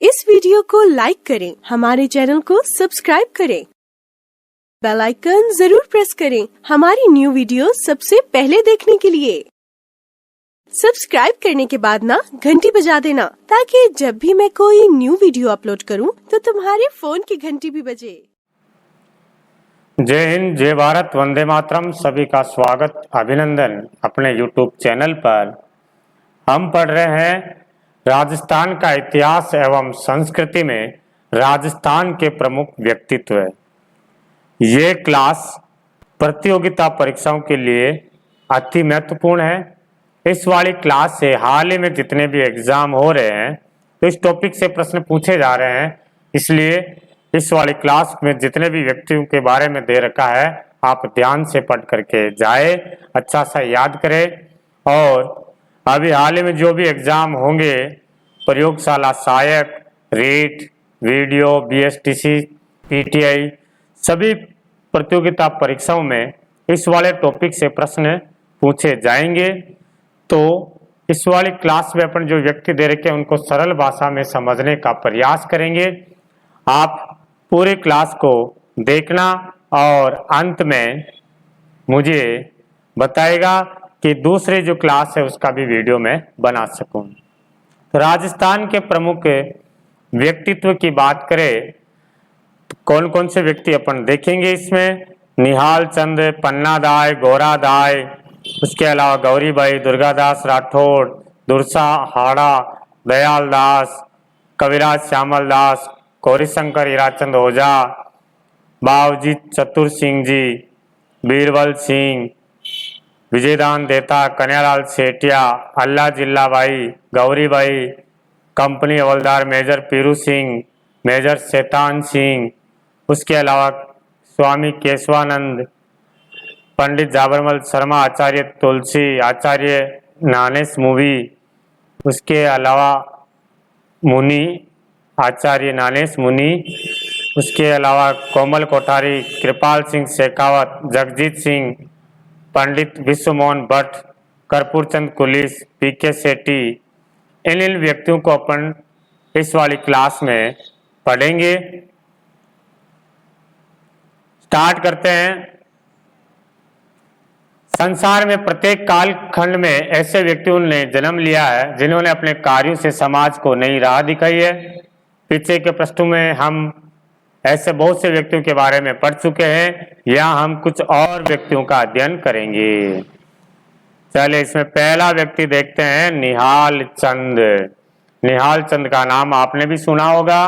इस वीडियो को लाइक करें, हमारे चैनल को सब्सक्राइब करें, बेल आइकन जरूर प्रेस करें हमारी न्यू वीडियो सबसे पहले देखने के लिए। सब्सक्राइब करने के बाद ना घंटी बजा देना, ताकि जब भी मैं कोई न्यू वीडियो अपलोड करूं तो तुम्हारे फोन की घंटी भी बजे। जय हिंद, जय भारत, वंदे मातरम। सभी का स्वागत, अभिनंदन अपने यूट्यूब चैनल पर। हम पढ़ रहे हैं राजस्थान का इतिहास एवं संस्कृति में राजस्थान के प्रमुख व्यक्तित्व। ये क्लास प्रतियोगिता परीक्षाओं के लिए अति महत्वपूर्ण है। इस वाली क्लास से हाल ही में जितने भी एग्जाम हो रहे हैं तो इस टॉपिक से प्रश्न पूछे जा रहे हैं, इसलिए इस वाली क्लास में जितने भी व्यक्तियों के बारे में दे रखा है आप ध्यान से पढ़ करके जाए, अच्छा सा याद करें। और अभी हाल ही में जो भी एग्जाम होंगे, प्रयोगशाला सहायक, रीट, वीडियो, बीएसटीसी, पीटीआई, सभी प्रतियोगिता परीक्षाओं में इस वाले टॉपिक से प्रश्न पूछे जाएंगे। तो इस वाली क्लास में अपन जो व्यक्ति दे रखे हैं उनको सरल भाषा में समझने का प्रयास करेंगे। आप पूरी क्लास को देखना और अंत में मुझे बताएगा कि दूसरी जो क्लास है उसका भी वीडियो मैं बना सकूं। तो राजस्थान के प्रमुख व्यक्तित्व की बात करें तो कौन कौन से व्यक्ति अपन देखेंगे इसमें। निहाल चंद, पन्ना दाई, गोरा दाई, उसके अलावा गौरीबाई, दुर्गादास राठौड़, दुर्सा हाड़ा, दयाल दास, कविराज श्यामल दास, गौरीशंकर हीराचंद ओझा, बावजी चतुर सिंह जी, बीरबल सिंह, विजयदान देता, कन्यालाल सेठिया, अल्लाह जिल्लाबाई, गौरीबाई, कंपनी हवलदार मेजर पीरू सिंह, मेजर शैतान सिंह, उसके अलावा स्वामी केशवानंद, पंडित जाबरमल शर्मा, आचार्य तुलसी, आचार्य नानेश मूवी, उसके अलावा मुनि, आचार्य नानेश मुनि, उसके अलावा कोमल कोठारी, कृपाल सिंह शेखावत, जगजीत सिंह, पंडित विश्वमोहन भट्ट, कर्पूरचंद कुलिस, पीके सेठी, इन व्यक्तियों को अपन इस वाली क्लास में पढ़ेंगे। स्टार्ट करते हैं। संसार में प्रत्येक कालखंड में ऐसे व्यक्तियों ने जन्म लिया है जिन्होंने अपने कार्यों से समाज को नई राह दिखाई है। पीछे के पृष्ठों में हम ऐसे बहुत से व्यक्तियों के बारे में पढ़ चुके हैं, यहाँ हम कुछ और व्यक्तियों का अध्ययन करेंगे। चलिए इसमें पहला व्यक्ति देखते हैं, निहाल चंद। निहाल चंद का नाम आपने भी सुना होगा।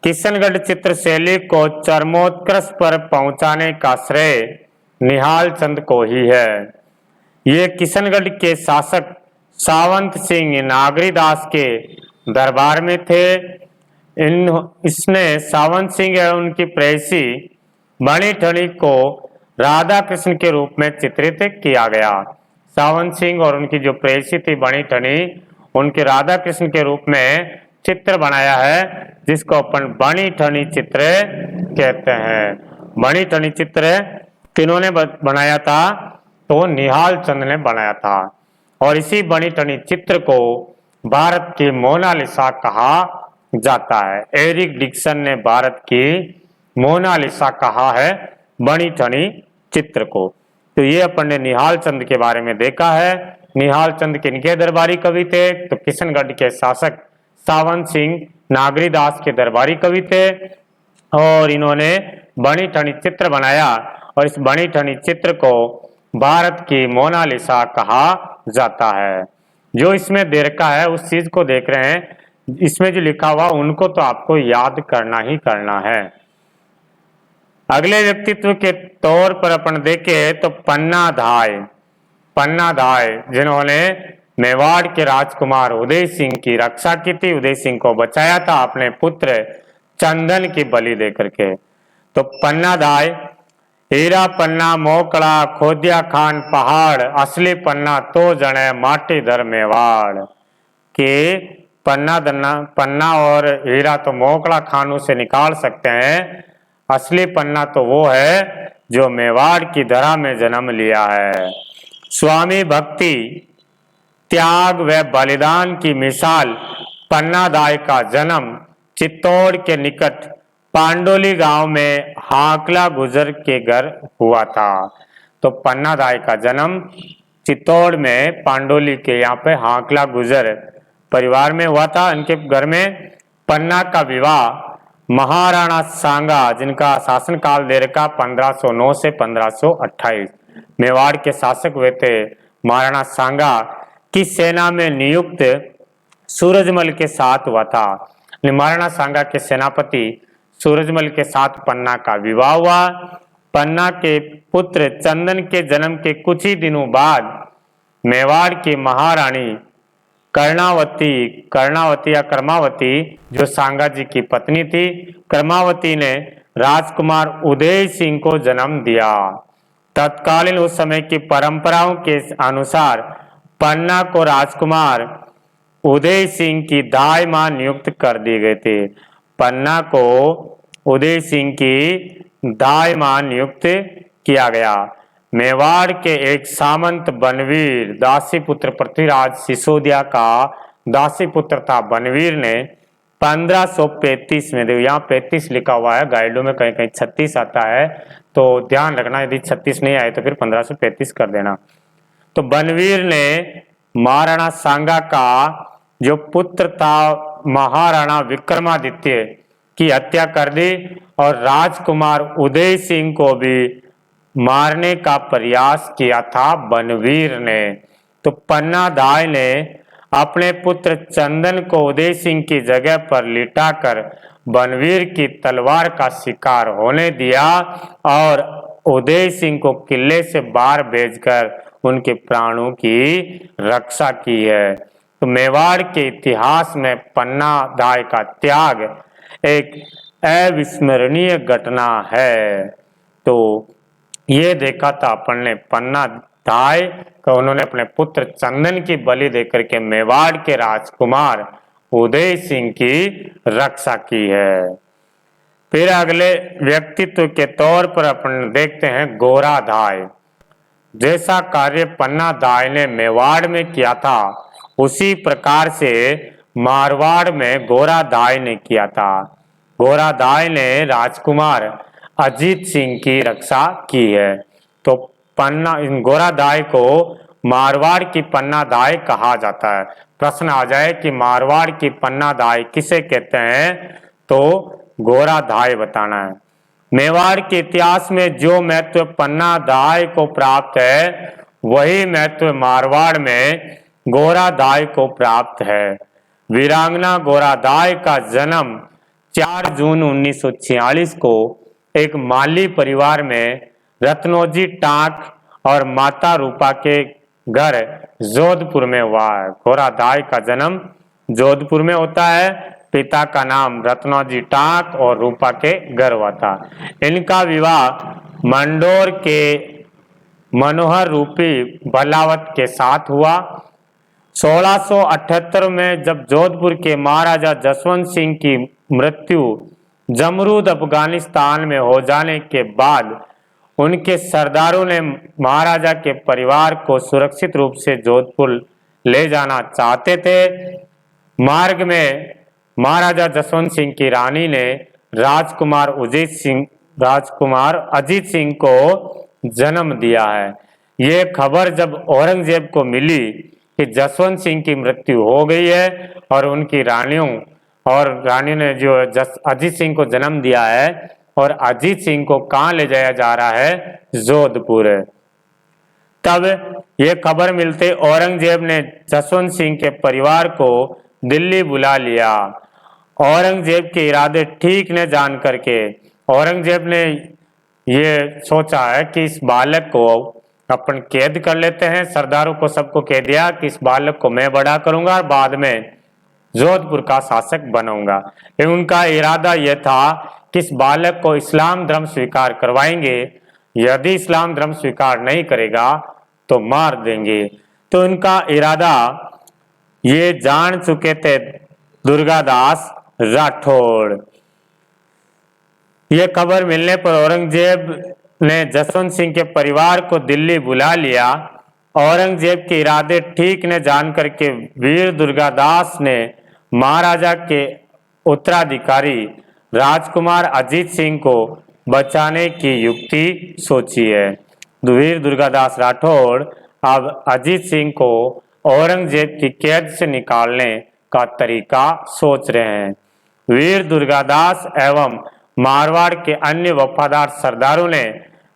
किशनगढ़ चित्रशैली को चरमोत्कर्ष पर पहुंचाने का श्रेय निहाल चंद को ही है। ये किशनगढ़ के शासक सावंत सिंह नागरीदास के दरबार में थे। इसने सावंत सिंह और उनकी प्रेयसी बणी ठणी को राधा कृष्ण के रूप में चित्रित किया गया। सावंत सिंह और उनकी जो प्रेयसी थी बणी ठणी, उनके राधा कृष्ण के रूप में चित्र बनाया है, जिसको अपन बणी ठणी चित्र कहते हैं। बणी ठणी चित्र किन्होंने बनाया था? तो निहाल चंद ने बनाया था। और इसी बणी ठणी चित्र को भारत की मोनालिसा कहा जाता है। एरिक डिक्सन ने भारत की मोनालिसा कहा है बणी ठणी चित्र को। तो ये अपन ने निहाल चंद के बारे में देखा है। निहाल चंद किनके दरबारी कवि थे? तो किशनगढ़ के शासक सावंत सिंह नागरीदास के दरबारी कवि थे। और इन्होंने बणी ठणी चित्र बनाया और इस बणी ठणी चित्र को भारत की मोनालिसा कहा जाता है। जो इसमें दे रखा है उस चीज को देख रहे हैं, इसमें जो लिखा हुआ उनको तो आपको याद करना ही करना है। अगले व्यक्तित्व के तौर पर अपन देखे तो पन्ना धाय। पन्ना धाय जिन्होंने मेवाड़ के राजकुमार उदय सिंह की रक्षा की थी, उदय सिंह को बचाया था अपने पुत्र चंदन की बलि देकर के। तो पन्ना धाय, हीरा पन्ना मोकड़ा खोदिया खान पहाड़, असली पन्ना तो जने माटी धर मेवाड़। के पन्ना और हीरा तो मोकड़ा खानों से निकाल सकते हैं, असली पन्ना तो वो है जो मेवाड़ की धरा में जन्म लिया है। स्वामी भक्ति, त्याग व बलिदान की मिसाल पन्नादाय का जन्म चित्तौड़ के निकट पांडोली गांव में हाकला गुजर के घर हुआ था। तो पन्नादाय का जन्म चित्तौड़ में पांडोली के यहाँ पे हाकला गुजर परिवार में हुआ था। इनके घर में पन्ना का विवाह महाराणा सांगा, जिनका शासन काल दे रखा 1509 से 1528, मेवाड़ के शासक हुए थे, महाराणा सांगा की सेना में नियुक्त सूरजमल के साथ हुआ था। महाराणा सांगा के सेनापति सूरजमल के साथ पन्ना का विवाह हुआ। पन्ना के पुत्र चंदन के जन्म के कुछ ही दिनों बाद मेवाड़ की महारानी कर्णावती या कर्मावती, जो सांगा जी की पत्नी थी, कर्मावती ने राजकुमार उदय सिंह को जन्म दिया। तत्कालीन उस समय की परंपराओं के अनुसार पन्ना को राजकुमार उदय सिंह की दाई मां नियुक्त कर दी गई थी। पन्ना को उदय सिंह की दाई मां नियुक्त किया गया। मेवाड़ के एक सामंत बनवीर, दासी पुत्र पृथ्वीराज सिसोदिया का दासी पुत्र था बनवीर ने 1535 में, देखो यहाँ 35 लिखा हुआ है, गाइडों में कहीं कहीं 36 आता है, तो ध्यान रखना, यदि 36 नहीं आए तो फिर 1535 कर देना। तो बनवीर ने महाराणा सांगा का जो पुत्र था महाराणा विक्रमादित्य की हत्या कर दी और राजकुमार उदय सिंह को भी मारने का प्रयास किया था बनवीर ने। तो पन्नादाय ने अपने पुत्र चंदन को उदय सिंह की जगह पर लिटाकर बनवीर की तलवार का शिकार होने दिया और उदय सिंह को किले से बाहर भेजकर उनके प्राणों की रक्षा की है। तो मेवाड़ के इतिहास में पन्नादाय का त्याग एक अविस्मरणीय घटना है। तो ये देखा था अपन ने पन्नादाय का, उन्होंने अपने पुत्र चंदन की बलि देकर के मेवाड़ के राजकुमार उदय सिंह की रक्षा की है। फिर अगले व्यक्तित्व के तौर पर अपन देखते हैं गोरादाय। जैसा कार्य पन्नादाय ने मेवाड़ में किया था उसी प्रकार से मारवाड़ में गोरादाय ने किया था। गोरादाय ने राजकुमार अजीत सिंह की रक्षा की है। तो गोरादाय को मारवाड़ की पन्नादाय कहा जाता है। प्रश्न आ जाए कि मारवाड़ की पन्नादाय किसे कहते हैं, तो गोरादाय बताना है। मेवाड़ के इतिहास में जो महत्व पन्नादाय को प्राप्त है वही महत्व मारवाड़ में गोरादाय को प्राप्त है। वीरांगना गोरादाय का जन्म 4 जून 1946 को एक माली परिवार में रत्नोजी टाक और माता रूपा के घर जोधपुर में हुआ है। गोरादाय का जन्म जोधपुर में होता है। पिता का नाम रत्नोजी टाक और रूपा के घर हुआ था। इनका विवाह मंडोर के मनोहर रूपी बलावत के साथ हुआ। 1678 में जब जोधपुर के महाराजा जसवंत सिंह की मृत्यु जमरूद अफगानिस्तान में हो जाने के बाद उनके सरदारों ने महाराजा के परिवार को सुरक्षित रूप से जोधपुर ले जाना चाहते थे। मार्ग में महाराजा जसवंत सिंह की रानी ने राजकुमार अजीत सिंह को जन्म दिया है। ये खबर जब औरंगजेब को मिली कि जसवंत सिंह की मृत्यु हो गई है और उनकी रानी ने जो अजीत सिंह को जन्म दिया है और अजीत सिंह को कहाँ ले जाया जा रहा है, जोधपुर। तब ये खबर मिलते औरंगजेब ने जसवंत सिंह के परिवार को दिल्ली बुला लिया। औरंगजेब के इरादे ठीक न जान करके औरंगजेब ने ये सोचा है कि इस बालक को अपन कैद कर लेते हैं। सरदारों को सबको कह दिया कि इस बालक को मैं बड़ा करूंगा और बाद में जोधपुर का शासक बनूंगा। उनका इरादा यह था कि इस बालक को इस्लाम धर्म स्वीकार करवाएंगे, यदि इस्लाम धर्म स्वीकार नहीं करेगा तो मार देंगे। तो इनका इरादा ये जान चुके थे दुर्गादास राठौड़। ये खबर मिलने पर औरंगजेब ने जसवंत सिंह के परिवार को दिल्ली बुला लिया। औरंगजेब के इरादे ठीक न जान करके वीर दुर्गादास ने महाराजा के उत्तराधिकारी राजकुमार अजीत सिंह को बचाने की युक्ति सोची है। वीर दुर्गादास राठौड़ अब अजीत सिंह को औरंगजेब की कैद से निकालने का तरीका सोच रहे हैं। वीर दुर्गादास एवं मारवाड़ के अन्य वफादार सरदारों ने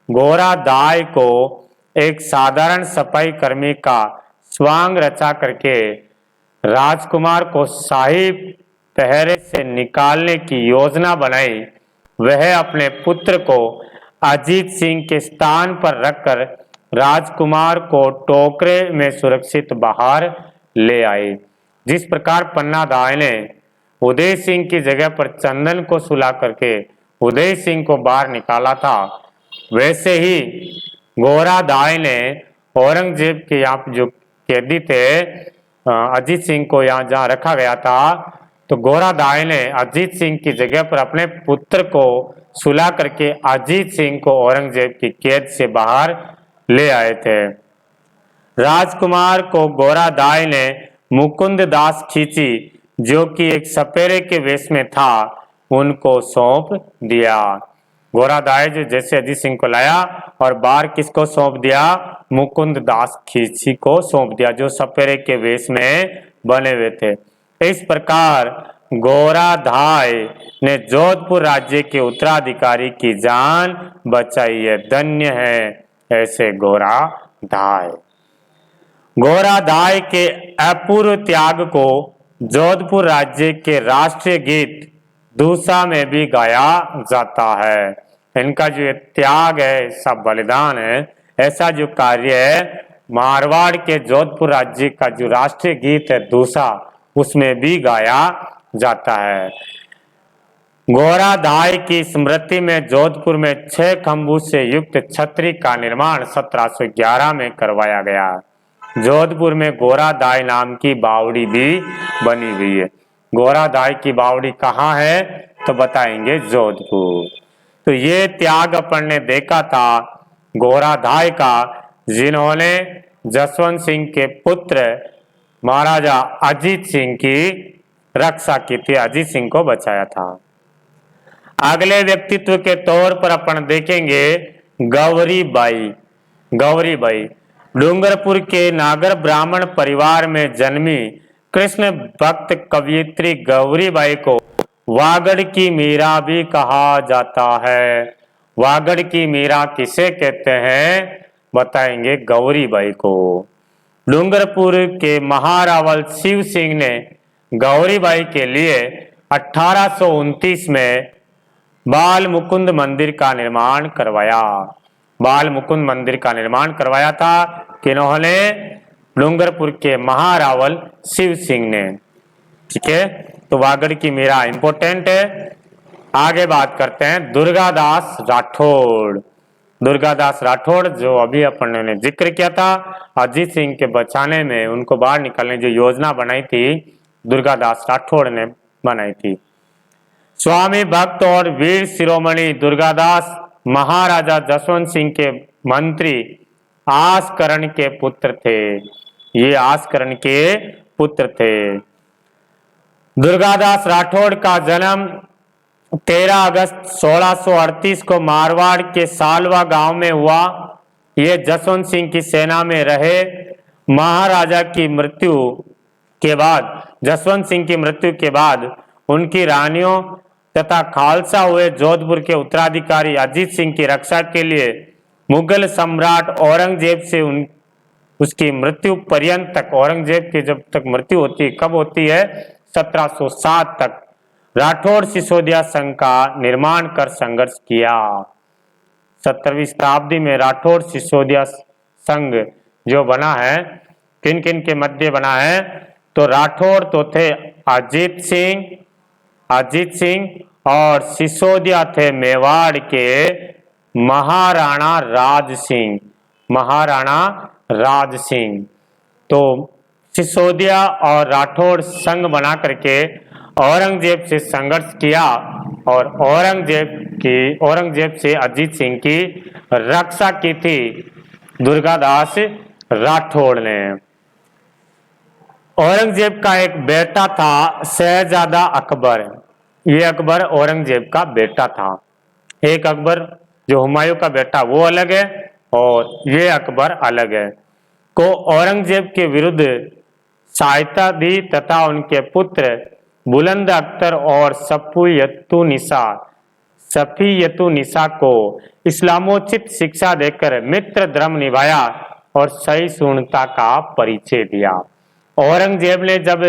घोरादाय को एक साधारण सफाई कर्मी का स्वांग रचा करके राजकुमार को शाही पहरे से निकालने की योजना बनाई। वह अपने पुत्र को अजीत सिंह के स्थान पर रखकर राजकुमार को टोकरे में सुरक्षित बाहर ले आए। जिस प्रकार पन्ना दाई ने उदय सिंह की जगह पर चंदन को सुला करके उदय सिंह को बाहर निकाला था, वैसे ही घोरादाय ने औरंगजेब के यहाँ जो कैदी थे अजीत सिंह को यहाँ जहाँ रखा गया था, तो घोरादाय ने अजीत सिंह की जगह पर अपने पुत्र को सुला करके अजीत सिंह को औरंगजेब की कैद से बाहर ले आए थे। राजकुमार को घोरादाय ने मुकुंद दास खींची जो कि एक सपेरे के वेश में था, उनको सौंप दिया। घोरादाय जो जैसे अजीत सिंह को लाया और बाहर किसको सौंप दिया? मुकुंद दास खींची को सौंप दिया जो सपेरे के वेश में बने हुए थे। इस प्रकार घोरादाय ने जोधपुर राज्य के उत्तराधिकारी की जान बचाई है। धन्य है ऐसे घोरादाय। घोरादाय के अपूर्व त्याग को जोधपुर राज्य के राष्ट्रीय गीत दूसा में भी गाया जाता है। इनका जो त्याग है, सब बलिदान है, ऐसा जो कार्य है मारवाड़ के जोधपुर राज्य का जो राष्ट्रीय गीत है दूसा, उसमें भी गाया जाता है। घोरादाय की स्मृति में जोधपुर में 6 खंभों से युक्त छतरी का निर्माण 1711 में करवाया गया। जोधपुर में घोरादाय नाम की बावड़ी भी बनी हुई है। घोरादाय की बावड़ी कहाँ है तो बताएंगे जोधपुर। तो ये त्याग अपन ने देखा था घोरादाय का, जिन्होंने जसवंत सिंह के पुत्र महाराजा अजीत सिंह की रक्षा की थी, अजीत सिंह को बचाया था। अगले व्यक्तित्व के तौर पर अपन देखेंगे गौरीबाई। गौरीबाई डूंगरपुर के नागर ब्राह्मण परिवार में जन्मी कृष्ण भक्त कवयित्री गौरीबाई को वागड़ की मीरा भी कहा जाता है। वागड़ की मीरा किसे कहते हैं बताएंगे गौरीबाई को। डूंगरपुर के महारावल शिव सिंह ने गौरीबाई के लिए 1829 में बाल मुकुंद मंदिर का निर्माण करवाया। बाल मुकुंद मंदिर का निर्माण करवाया था किन्होंने? डूंगरपुर के महारावल शिव सिंह ने। ठीक है, तो वागड़ की मीरा इंपॉर्टेंट है। आगे बात करते हैं दुर्गादास राठौड़। दुर्गादास राठौड़ जो अभी अपन ने जिक्र किया था, अजीत सिंह के बचाने में उनको बाहर निकालने जो योजना बनाई थी दुर्गादास राठौड़ ने बनाई थी। स्वामी भक्त और वीर शिरोमणि दुर्गादास महाराजा जसवंत सिंह के मंत्री आसकरण के पुत्र थे। ये आसकरण के पुत्र थे। दुर्गादास राठौड़ का जन्म 13 अगस्त 1638 को मारवाड़ के सालवा गांव में हुआ। ये जसवंत सिंह की सेना में रहे। महाराजा की मृत्यु के बाद, जसवंत सिंह की मृत्यु के बाद उनकी रानियों तथा खालसा हुए जोधपुर के उत्तराधिकारी अजीत सिंह की रक्षा के लिए मुगल सम्राट औरंगजेब से उसकी मृत्यु पर्यंत तक, औरंगजेब की जब तक मृत्यु होती है, कब होती है 1707 तक, राठौड़ सिसोदिया संघ का निर्माण कर संघर्ष किया। 17वीं शताब्दी में राठौड़ सिसोदिया संघ जो बना है, किन किन के मध्य बना है? तो राठौड़ तो थे अजीत सिंह और सिसोदिया थे मेवाड़ के महाराणा राज सिंह। महाराणा राज सिंह तो सिसोदिया और राठौड़ संघ बना करके औरंगजेब से संघर्ष किया और औरंगजेब से अजीत सिंह की रक्षा की थी दुर्गादास राठौड़ ने। औरंगजेब का एक बेटा था शहजादा अकबर। ये अकबर औरंगजेब का बेटा था। एक अकबर जो हुमायूं का बेटा वो अलग है और ये अकबर अलग है। को औरंगजेब के विरुद्ध सहायता दी तथा उनके पुत्र बुलंद अख्तर और सफियतुन्निसा को इस्लामोचित शिक्षा देकर मित्र धर्म निभाया और सहिष्णुता का परिचय दिया। औरंगजेब ने जब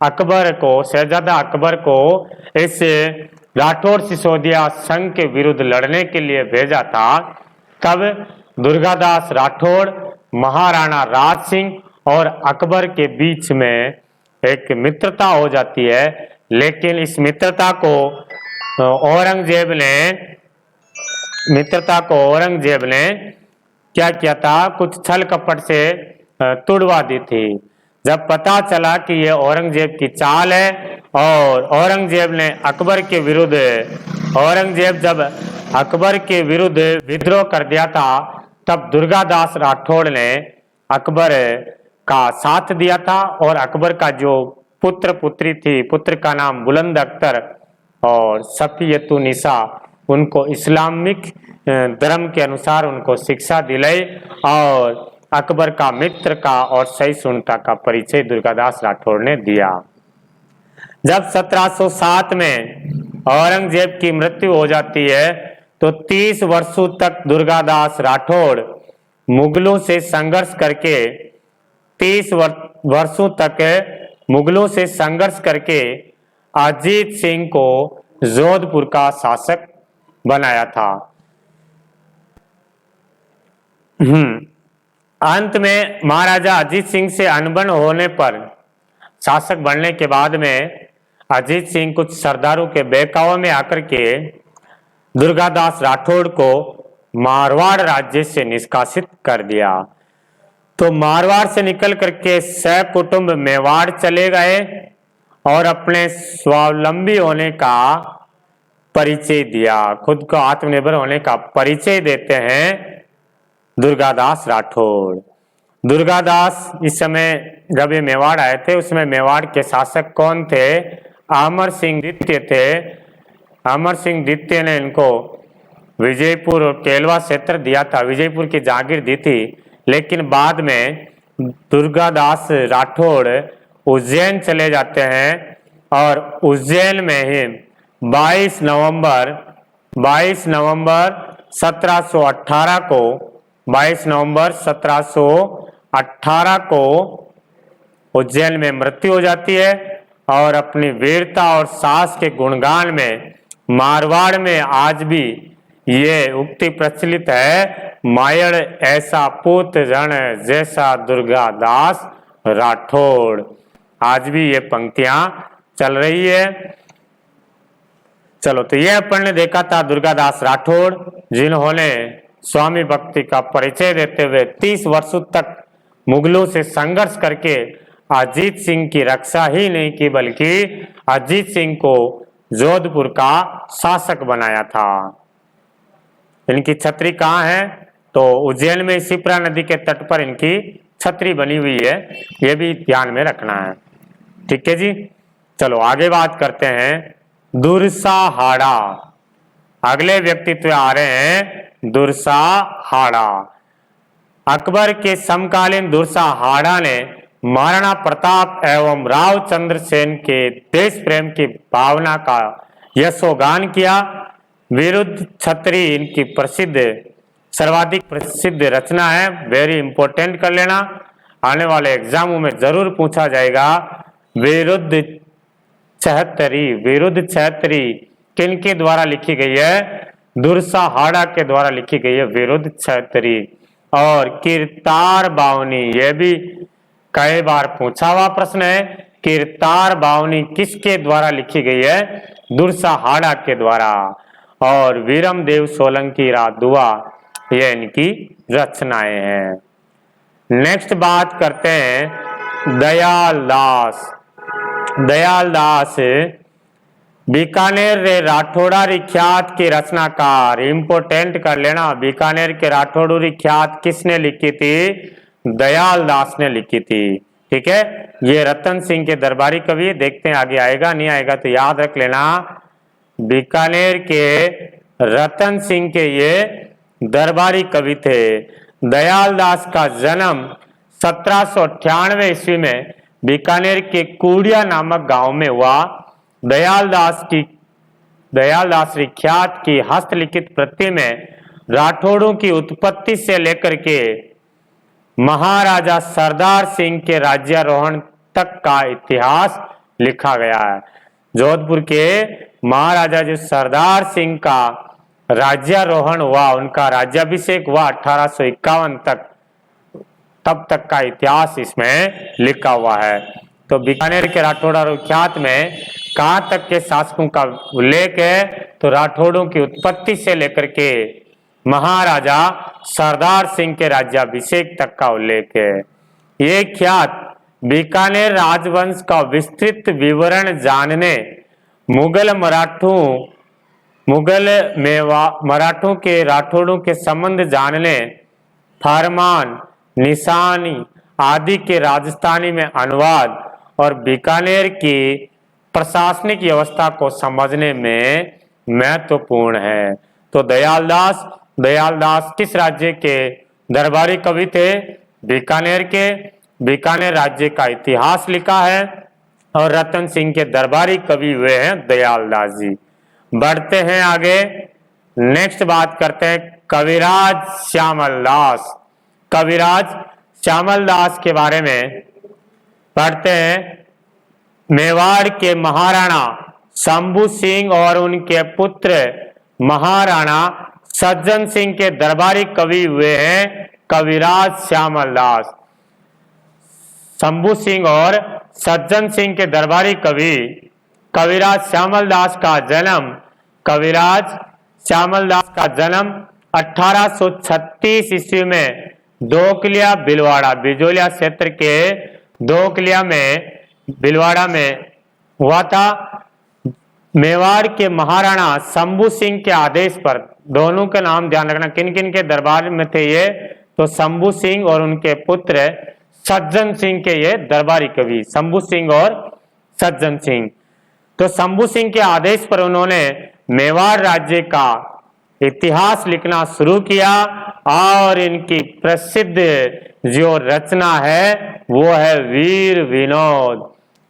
अकबर को, शहजादा अकबर को इस राठौर सिसोदिया संघ के विरुद्ध लड़ने के लिए भेजा था, तब दुर्गादास राठौड़, महाराणा राज सिंह और अकबर के बीच में एक मित्रता हो जाती है। लेकिन इस मित्रता को औरंगजेब ने क्या किया था, कुछ छल कपट से तुड़वा दी थी। जब पता चला कि ये औरंगजेब की चाल है और औरंगजेब जब अकबर के विरुद्ध विद्रोह कर दिया था, तब दुर्गादास राठौड़ ने अकबर का साथ दिया था और अकबर का जो पुत्री थी, पुत्र का नाम बुलंद अख्तर और सफियतुन्निसा, उनको इस्लामिक धर्म के अनुसार उनको शिक्षा दिलाई और अकबर का मित्र का और सहिष्णुता का परिचय दुर्गादास राठौड़ ने दिया। जब 1707 में औरंगजेब की मृत्यु हो जाती है तो 30 वर्षों तक दुर्गादास राठौड़ मुगलों से संघर्ष करके अजीत सिंह को जोधपुर का शासक बनाया था। अंत में महाराजा अजीत सिंह से अनबन होने पर शासक बनने के बाद में अजीत सिंह कुछ सरदारों के बहकावे में आकर के दुर्गादास राठौड़ को मारवाड़ राज्य से निष्कासित कर दिया। तो मारवाड़ से निकल करके सहकुटुंब मेवाड़ चले गए और अपने स्वावलंबी होने का परिचय दिया, खुद को आत्मनिर्भर होने का परिचय देते हैं दुर्गादास राठौड़। दुर्गादास इस समय जब ये मेवाड़ आए थे, उसमें मेवाड़ के शासक कौन थे? अमर सिंह द्वितीय थे। अमर सिंह द्वितीय ने इनको विजयपुर और केलवा क्षेत्र दिया था, विजयपुर की जागीर दी थी। लेकिन बाद में दुर्गादास राठौड़ उज्जैन चले जाते हैं और उज्जैन में ही 22 नवंबर 1718 को उज्जैन में मृत्यु हो जाती है। और अपनी वीरता और साहस के गुणगान में मारवाड़ में आज भी ये उक्ति प्रचलित है, मायड़ ऐसा पूत रण जैसा दुर्गादास राठौड़। आज भी ये पंक्तियां चल रही है। चलो, तो ये अपन ने देखा था दुर्गादास राठौड़, जिन्होंने स्वामी भक्ति का परिचय देते हुए 30 वर्षों तक मुगलों से संघर्ष करके अजीत सिंह की रक्षा ही नहीं की, बल्कि अजीत सिंह को जोधपुर का शासक बनाया था। इनकी छतरी कहाँ है? तो उज्जैन में शिप्रा नदी के तट पर इनकी छतरी बनी हुई है, ये भी ध्यान में रखना है। ठीक है जी, चलो आगे बात करते हैं। दुर्साहाड़ा, अगले व्यक्तित्व आ रहे हैं दुर्साहाड़ा। अकबर के समकालीन दुर्साहाड़ा ने महाराणा प्रताप एवं रावचंद्र सेन के देश प्रेम की भावना का यशोगान किया। विरुद्ध छतरी इनकी सर्वाधिक प्रसिद्ध रचना है। वेरी इंपॉर्टेंट कर लेना, आने वाले एग्जामों में जरूर पूछा जाएगा। विरुद्ध छतरी किनके द्वारा लिखी गई है? दुर्साहाड़ा के द्वारा लिखी गई है विरुद्ध छतरी। और कीर्तार बावनी, यह भी कई बार पूछा हुआ प्रश्न है। कीर्तार बावनी किसके द्वारा लिखी गई है? दुर्साहाड़ा के द्वारा। और वीरम देव सोलंकी रादुआ, ये इनकी रचनाएं हैं। नेक्स्ट बात करते हैं दयालदास। दयालदास बीकानेर रे राठौड़ारी ख्यात के रचनाकार, इंपोर्टेंट कर लेना। बीकानेर के राठौड़ारी ख्यात किसने लिखी थी? दयालदास ने लिखी थी। ठीक है, ये रतन सिंह के दरबारी कवि, देखते हैं आगे आएगा नहीं आएगा तो याद रख लेना। बीकानेर के रतन सिंह के ये दरबारी कवि थे। दयाल दास का जन्म 1798 ईस्वी में बीकानेर के कूड़िया नामक गांव में हुआ। दयाल दास विख्यात की हस्तलिखित प्रति में राठौड़ों की उत्पत्ति से लेकर के महाराजा सरदार सिंह के राज्यारोहण तक का इतिहास लिखा गया है। जोधपुर के महाराजा जो सरदार सिंह का राज्यारोहण हुआ, उनका राज्याभिषेक हुआ 1851 तक, तब तक का इतिहास इसमें लिखा हुआ है। तो बीकानेर के राठौड़ और विख्यात में कहाँ तक के शासकों का उल्लेख है, तो राठौड़ों की उत्पत्ति से लेकर के महाराजा सरदार सिंह के राज्याभिषेक तक का उल्लेख है। ये ख्यात बीकानेर राजवंश का विस्तृत विवरण जानने, मराठों के राठौड़ों के संबंध जानने, फरमान, निशानी आदि के राजस्थानी में अनुवाद और बीकानेर की प्रशासनिक व्यवस्था को समझने में महत्वपूर्ण है। तो दयाल दास किस राज्य के दरबारी कवि थे? बीकानेर के। बीकानेर राज्य का इतिहास लिखा है और रतन सिंह के दरबारी कवि हुए हैं दयाल दास जी। बढ़ते हैं आगे, नेक्स्ट बात करते हैं कविराज श्यामल दास। कविराज श्यामल दास के बारे में पढ़ते हैं। मेवाड़ के महाराणा शंभू सिंह और उनके पुत्र महाराणा सज्जन सिंह के दरबारी कवि हुए हैं कविराज श्यामल दास। शंभू सिंह और सज्जन सिंह के दरबारी कवि कविराज श्यामल दास का जन्म 1836 ईस्वी में दोकलिया बिलवाड़ा, बिजोलिया क्षेत्र के दोकलिया में बिलवाड़ा में हुआ था। मेवाड़ के महाराणा शंभू सिंह के आदेश पर, दोनों के नाम ध्यान रखना किन किन के दरबार में थे ये, तो शंभू सिंह और उनके पुत्र सज्जन सिंह के ये दरबारी कवि, शंभू सिंह और सज्जन सिंह। तो शंभू सिंह के आदेश पर उन्होंने मेवाड़ राज्य का इतिहास लिखना शुरू किया और इनकी प्रसिद्ध जो रचना है वो है वीर विनोद।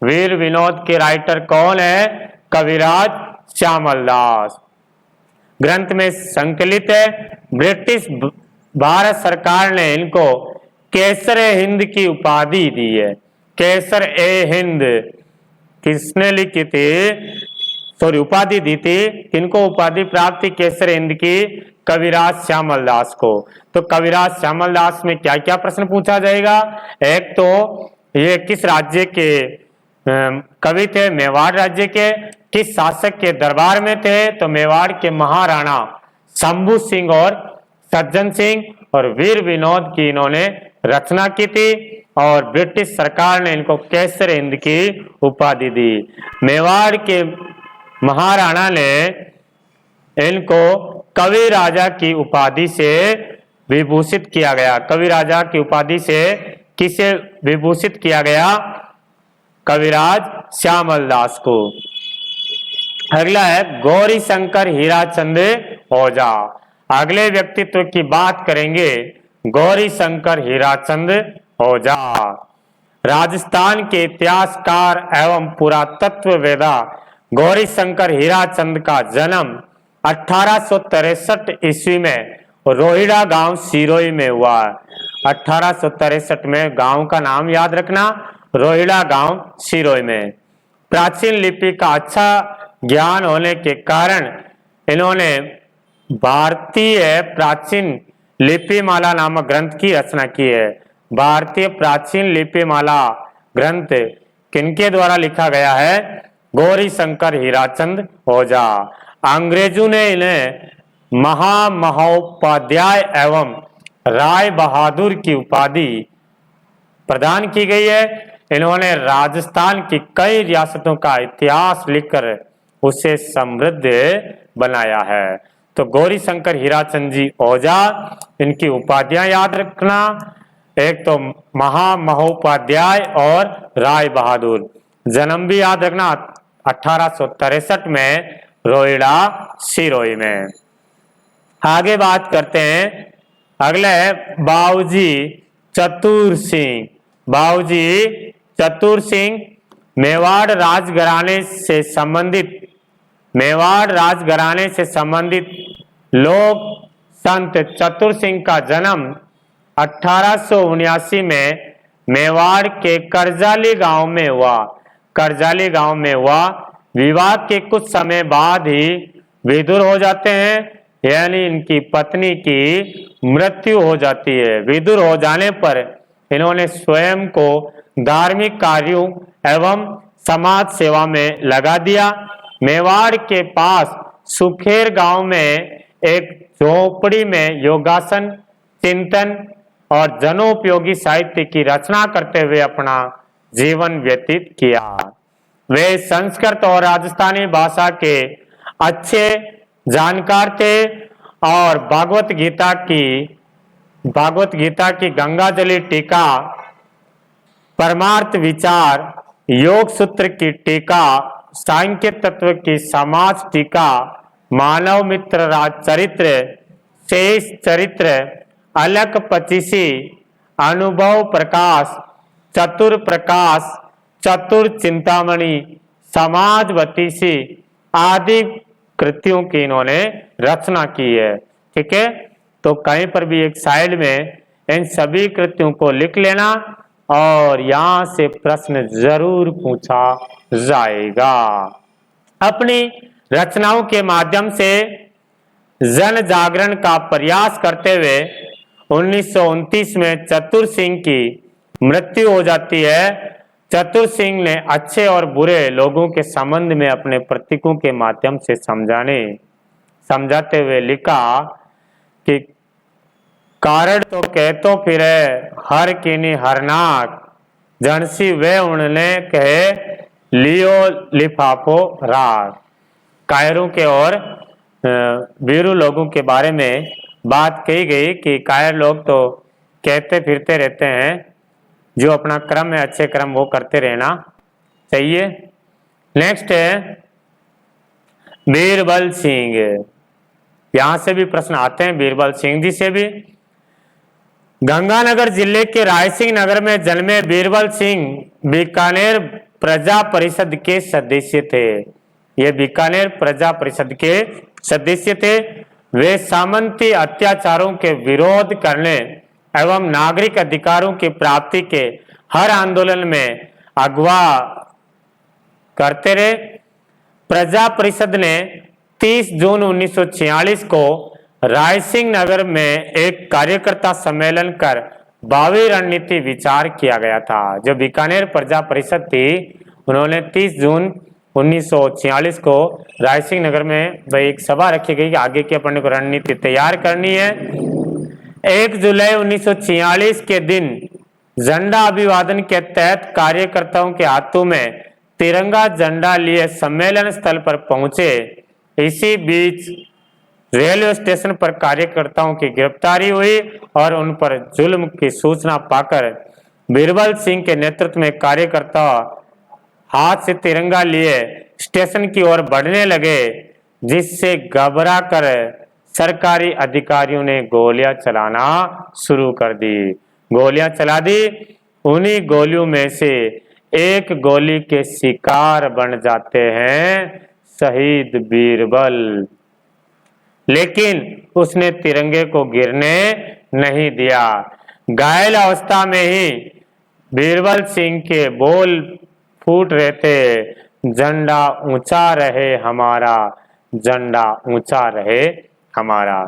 वीर विनोद के राइटर कौन है? कविराज श्यामल दास। ग्रंथ में संकलित है। ब्रिटिश भारत सरकार ने इनको केसर हिंद की उपाधि दी है। केसर ए हिंद किसने लिखी थी? उपाधि दी थी। किनको उपाधि प्राप्त थी केसर हिंद की? कविराज श्यामल दास को। तो कविराज श्यामल दास में क्या क्या प्रश्न पूछा जाएगा? एक तो ये किस राज्य के कवि थे? मेवाड़ राज्य के। किस शासक के दरबार में थे? तो मेवाड़ के महाराणा शंभू सिंह और सज्जन सिंह। और वीर विनोद की इन्होंने रचना की थी और ब्रिटिश सरकार ने इनको केसर हिंद की उपाधि दी। मेवाड़ के महाराणा ने इनको कवि राजा की उपाधि से विभूषित किया गया। कवि राजा की उपाधि से किसे विभूषित किया गया? कविराज श्यामल दास को। अगला है गौरी शंकर हीराचंद ओझा। अगले व्यक्तित्व की बात करेंगे गौरी शंकर हीराचंद ओझा। राजस्थान के इतिहासकार एवं पुरातत्ववेदा गौरी शंकर हीराचंद का जन्म 1863 ईस्वी में रोहिड़ा गांव सिरोही में हुआ। 1863 में गांव का नाम याद रखना, रोहिड़ा गांव सिरोही में। प्राचीन लिपि का अच्छा ज्ञान होने के कारण इन्होंने भारतीय प्राचीन लिपिमाला नामक ग्रंथ की रचना की है। भारतीय प्राचीन लिपिमाला ग्रंथ किनके द्वारा लिखा गया है? गौरी शंकर हीराचंद ओझा। अंग्रेजों ने इन्हें महामहोपाध्याय एवं राय बहादुर की उपाधि प्रदान की गई है। इन्होंने राजस्थान की कई रियासतों का इतिहास लिखकर उसे समृद्ध बनाया है। तो गौरी शंकर हीराचंद जी ओझा, इनकी उपाधियां याद रखना। एक तो महामहोपाध्याय और राय बहादुर। जन्म भी याद रखना 1863 में रोहिड़ा सिरोही में। आगे बात करते हैं, अगला है बाबूजी चतुर सिंह। बाबूजी चतुर सिंह मेवाड़ राजघराने से संबंधित लोक संत चतुर सिंह का जन्म 1879 में मेवाड़ के करजाली गांव में हुआ। विवाह के कुछ समय बाद ही विधुर हो जाते हैं, यानी इनकी पत्नी की मृत्यु हो जाती है। विधुर हो जाने पर इन्होंने स्वयं को धार्मिक कार्यों एवं समाज सेवा में लगा दिया। मेवाड़ के पास सुखेर गांव में एक झोपड़ी में योगासन, चिंतन और जनोपयोगी साहित्य की रचना करते हुए अपना जीवन व्यतीत किया। वे संस्कृत और राजस्थानी भाषा के अच्छे जानकार थे और भागवत गीता की गंगाजली टीका, परमार्थ विचार, योग सूत्र की टीका, सांख्य तत्व की समाज टीका, मानव मित्र राज चरित्र, शेष चरित्र, अलक पचीसी, अनुभव प्रकाश, चतुर चिंतामणि, समाजवती सी आदि कृतियों की इन्होंने रचना की है। ठीक है, तो कहीं पर भी एक साइड में इन सभी कृतियों को लिख लेना और यहां से प्रश्न जरूर पूछा जाएगा। अपनी रचनाओं के माध्यम से जन जागरण का प्रयास करते हुए 1929 में चतुर सिंह की मृत्यु हो जाती है। चतुर सिंह ने अच्छे और बुरे लोगों के संबंध में अपने प्रतीकों के माध्यम से समझाते हुए लिखा कि कारण तो कहतो फिरे हर किनी हरनाक, जनसी वे उड़ने कहे लियो लिफाफो राग। कायरों के और वीरू लोगों के बारे में बात कही गई कि कायर लोग तो कहते फिरते रहते हैं, जो अपना क्रम है अच्छे क्रम वो करते रहना चाहिए। नेक्स्ट है बीरबल सिंह। यहां से भी प्रश्न आते हैं बीरबल सिंह जी से भी। गंगानगर जिले के रायसिंह नगर में जन्मे बीरबल सिंह बीकानेर प्रजा परिषद के सदस्य थे। ये बीकानेर प्रजा परिषद के सदस्य थे। वे सामंती अत्याचारों के विरोध करने एवं नागरिक अधिकारों की प्राप्ति के हर आंदोलन में अगवा करते रहे। प्रजा परिषद ने 30 जून 1946 को रायसिंह नगर में एक कार्यकर्ता सम्मेलन कर भावी रणनीति विचार किया गया था। जो बीकानेर प्रजा परिषद थी, उन्होंने 30 जून 1946 को रायसिंह नगर में एक सभा रखी गई कि आगे की अपन को रणनीति तैयार करनी है। 1 जुलाई 1946 के दिन झंडा अभिवादन के तहत कार्यकर्ताओं के हाथों में तिरंगा झंडा लिए सम्मेलन स्थल पर पहुंचे। इसी बीच रेलवे स्टेशन पर कार्यकर्ताओं की गिरफ्तारी हुई और उन पर जुल्म की सूचना पाकर बीरबल सिंह के नेतृत्व में कार्यकर्ता हाथ से तिरंगा लिए स्टेशन की ओर बढ़ने लगे, जिससे घबरा कर सरकारी अधिकारियों ने गोलियां चलाना शुरू कर दी। गोलियां चला दी। उन्हीं गोलियों में से एक गोली के शिकार बन जाते हैं शहीद बीरबल, लेकिन उसने तिरंगे को गिरने नहीं दिया। घायल अवस्था में ही बीरबल सिंह के बोल फूट रहे थे, झंडा ऊंचा रहे हमारा, झंडा ऊंचा रहे हमारा।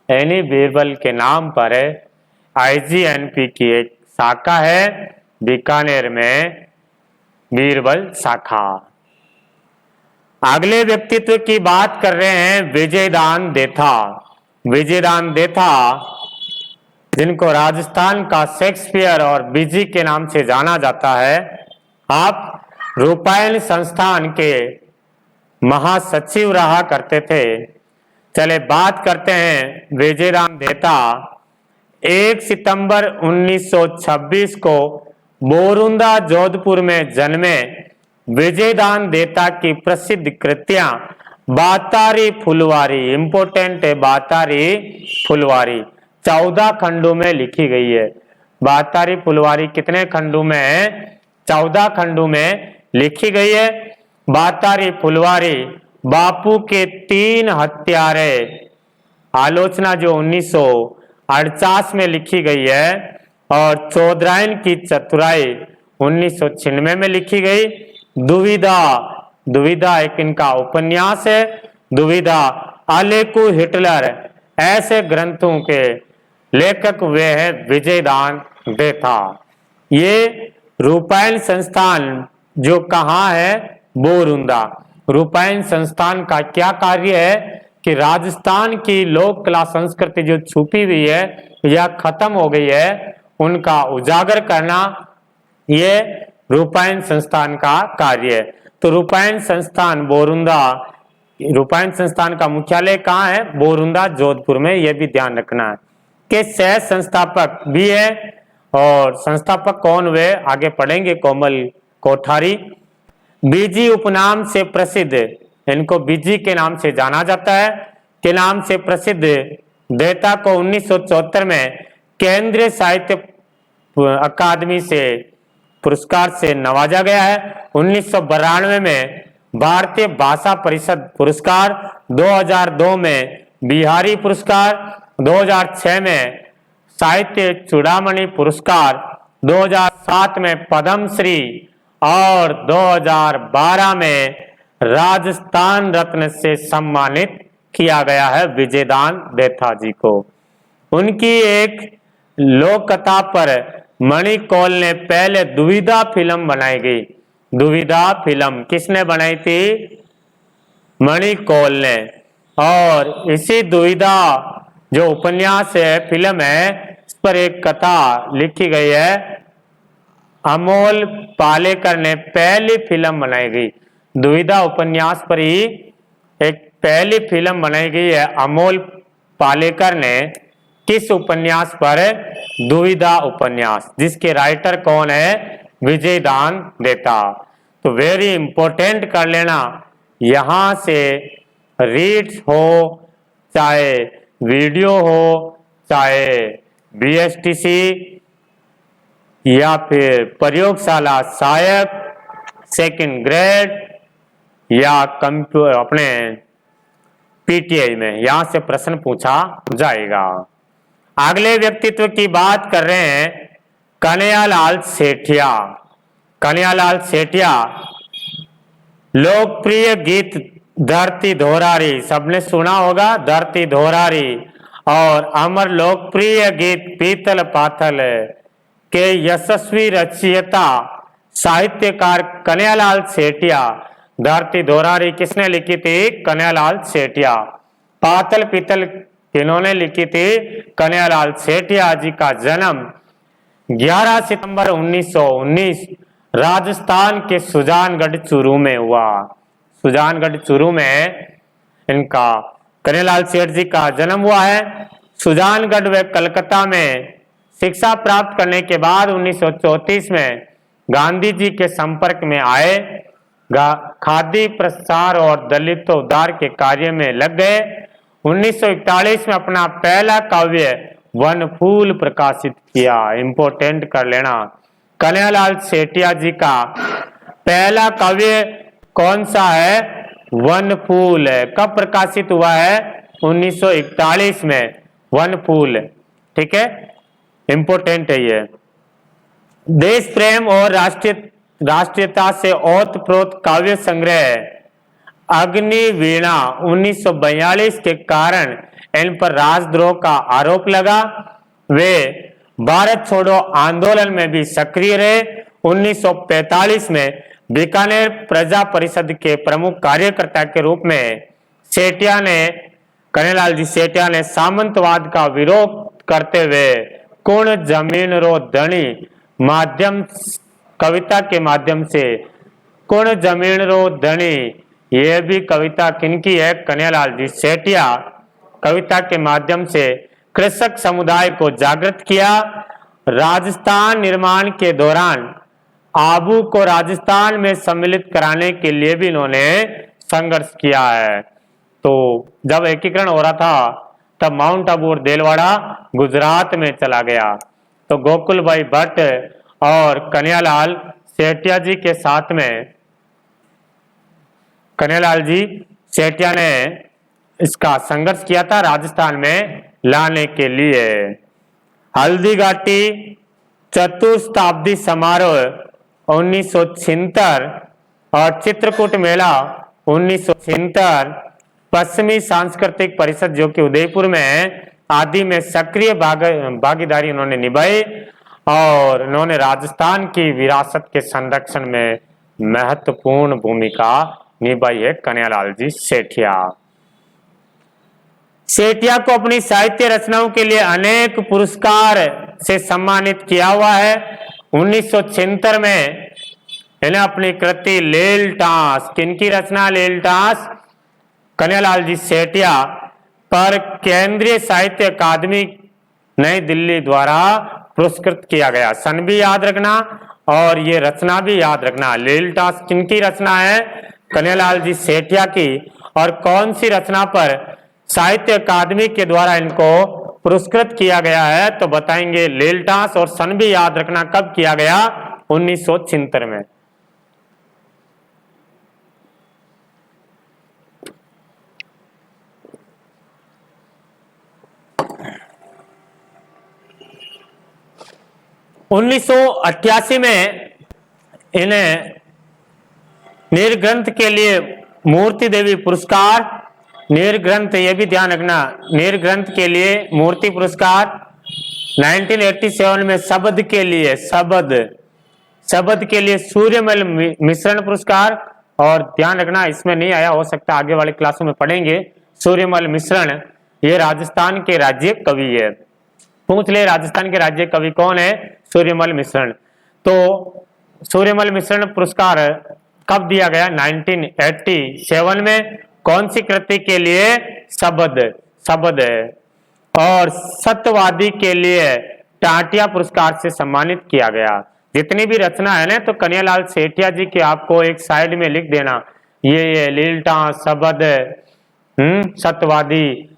यानी बीरबल के नाम पर IGNP की एक शाखा है बीकानेर में, बीरबल शाखा। अगले व्यक्तित्व की बात कर रहे हैं विजयदान देथा। विजयदान देथा, जिनको राजस्थान का शेक्सपियर और बीजी के नाम से जाना जाता है, आप रूपायन संस्थान के महासचिव रहा करते थे। चले बात करते हैं विजयदान देथा। 1 सितंबर 1926 को बोरुंदा जोधपुर में जन्मे विजयदान देता की प्रसिद्ध कृतियां बातारी फुलवारी, इंपोर्टेंट है बातारी फुलवारी, 14 खंडों में लिखी गई है। बातारी फुलवारी कितने खंडों में है? 14 खंडों में लिखी गई है। बातारी फुलवारी बापू के 3 हत्यारे आलोचना जो 1948 में लिखी गई है और चौधरायन की चतुराई 1996 में लिखी गई। दुविधा, दुविधा एक इनका उपन्यास है। दुविधा, अलेकू हिटलर, ऐसे ग्रंथों के लेखक वे हैं विजयदान देता। ये रूपायन संस्थान जो कहाँ है? बोरुंदा। रूपायन संस्थान का क्या कार्य है कि राजस्थान की लोक कला संस्कृति जो छुपी हुई है या खत्म हो गई है उनका उजागर करना, ये रूपायन संस्थान का कार्य है। तो रूपायन संस्थान बोरुंदा, रूपायन संस्थान का मुख्यालय कहाँ है? बोरुंदा जोधपुर में, यह भी ध्यान रखना है कि सह संस्थापक भी है और संस्थापक कौन वे आगे पढ़ेंगे, कोमल कोठारी। बीजी उपनाम से प्रसिद्ध, इनको बीजी के नाम से जाना जाता है, के नाम से प्रसिद्ध देता को 1974 में केंद्रीय साहित्य अकादमी से पुरस्कार से नवाजा गया है। 1992 में भारतीय भाषा परिषद पुरस्कार, 2002 में बिहारी पुरस्कार, 2006 में साहित्य चूड़ामणि पुरस्कार, 2007 में पद्मश्री और 2012 में राजस्थान रत्न से सम्मानित किया गया है विजयदान देता जी को। उनकी एक लोक कथा पर मणिकौल ने पहले दुविधा फिल्म बनाई गई। दुविधा फिल्म किसने बनाई थी? मणिकौल ने। और इसी दुविधा जो उपन्यास है, फिल्म है, इस पर एक कथा लिखी गई है। अमोल पालेकर ने पहली फिल्म बनाई गई। दुविधा उपन्यास पर ही एक पहली फिल्म बनाई गई है अमोल पालेकर ने। किस उपन्यास पर? दुविधा उपन्यास, जिसके राइटर कौन है? विजयदान देता। तो वेरी इंपॉर्टेंट कर लेना, यहां से रीड्स हो, चाहे वीडियो हो, चाहे बीएसटीसी या फिर प्रयोगशाला सहायक सेकंड ग्रेड या कंप्यूटर अपने पीटीआई में, यहां से प्रश्न पूछा जाएगा। अगले व्यक्तित्व की बात कर रहे हैं कन्हैयालाल सेठिया। कन्हैयालाल सेठिया लोकप्रिय गीत धरती धोरारी, सबने सुना होगा धरती धोरारी, और अमर लोकप्रिय गीत पीतल पाथल के यशस्वी रचयिता साहित्यकार कन्हैयालाल सेठिया। धरती धोरारी किसने लिखी थी? कन्हैयालाल सेठिया। पातल पीतल किन्होंने लिखी थी? कन्हैयालाल सेठिया जी का जन्म 11 सितंबर 1919 राजस्थान के सुजानगढ़ चूरू में हुआ। सुजानगढ़ चूरू में इनका कन्हैयालाल सेठ जी का जन्म हुआ है। सुजानगढ़ व कलकत्ता में शिक्षा प्राप्त करने के बाद 1934 में गांधी जी के संपर्क में आए। खादी प्रसार और दलित उद्धार के कार्य में लग गए। 1941 में अपना पहला काव्य वन फूल प्रकाशित किया। इंपोर्टेंट कर लेना, कन्हैयालाल सेठिया जी का पहला काव्य कौन सा है? वन फूल है। कब प्रकाशित हुआ है? 1941 में वन फूल। ठीक है, इंपोर्टेंट है ये। देश प्रेम और राष्ट्रीयता से ओतप्रोत काव्य संग्रह अग्नि वीणा 1942 के कारण इन पर राजद्रोह का आरोप लगा। वे भारत छोड़ो आंदोलन में भी सक्रिय रहे। 1945 में बीकानेर प्रजा परिषद के प्रमुख कार्यकर्ता के रूप में सेठिया ने, कन्हैयालाल जी सेठिया ने सामंतवाद का विरोध करते हुए कुण जमीन रो धनी माध्यम कविता के माध्यम से, कुण जमीन रो धनी, यह भी कविता किनकी है? कन्हैयालाल जी सेठिया कविता के माध्यम से कृषक समुदाय को जागृत किया। राजस्थान निर्माण के दौरान आबू को राजस्थान में सम्मिलित कराने के लिए भी इन्होंने संघर्ष किया है। तो जब एकीकरण हो रहा था तब माउंट आबू और देलवाड़ा गुजरात में चला गया। तो गोकुल भाई भट्ट और कन्हैयालाल सेठिया जी के साथ में कन्हैयालाल जी सेठिया ने इसका संघर्ष किया था राजस्थान में लाने के लिए। हल्दी घाटी चतुर्शताब्दी समारोह 1976 और चित्रकूट मेला 1976, पश्चिमी सांस्कृतिक परिषद जो कि उदयपुर में है आदि में सक्रिय भागीदारी उन्होंने निभाई और उन्होंने राजस्थान की विरासत के संरक्षण में महत्वपूर्ण भूमिका निभाई है कन्हैयालाल जी सेठिया। सेठिया को अपनी साहित्य रचनाओं के लिए अनेक पुरस्कार से सम्मानित किया हुआ है। 1976 में इन्हें अपनी कृति लील टांस, किनकी रचना लील टांस, कन्हैयालाल जी सेठिया पर केंद्रीय साहित्य अकादमी नई दिल्ली द्वारा पुरस्कृत किया गया। सन भी याद रखना और ये रचना भी याद रखना। लील टांस किनकी रचना है, कन्हैयालाल जी सेठिया की। और कौन सी रचना पर साहित्य अकादमी के द्वारा इनको पुरस्कृत किया गया है, तो बताएंगे लील टांस। और सन भी याद रखना कब किया गया, 1976 में। उन्नीस सौ 88 में इन्हें निर्ग्रंथ के लिए मूर्ति देवी पुरस्कार, निर्ग्रंथ ये भी ध्यान रखना, निर्ग्रंथ के लिए मूर्ति पुरस्कार। 1987 में शब्द के लिए शब्द के लिए सूर्यमल मिश्रण पुरस्कार। और ध्यान रखना इसमें नहीं आया, हो सकता आगे वाले क्लासों में पढ़ेंगे। सूर्यमल मिश्रण ये राजस्थान के राज्य कवि है। पूछ ले राजस्थान के राज्य कवि कौन है, सूर्यमल मिश्रण। तो सूर्यमल मिश्रण पुरस्कार कब दिया गया, 1987 में। कौन सी कृति के लिए, शब्द है। और सत्यवादी के लिए टाटिया पुरस्कार से सम्मानित किया गया। जितनी भी रचना है ना, तो कन्हैयालाल सेठिया जी के आपको एक साइड में लिख देना, ये लील टांस, शब्द, सत्यवादी,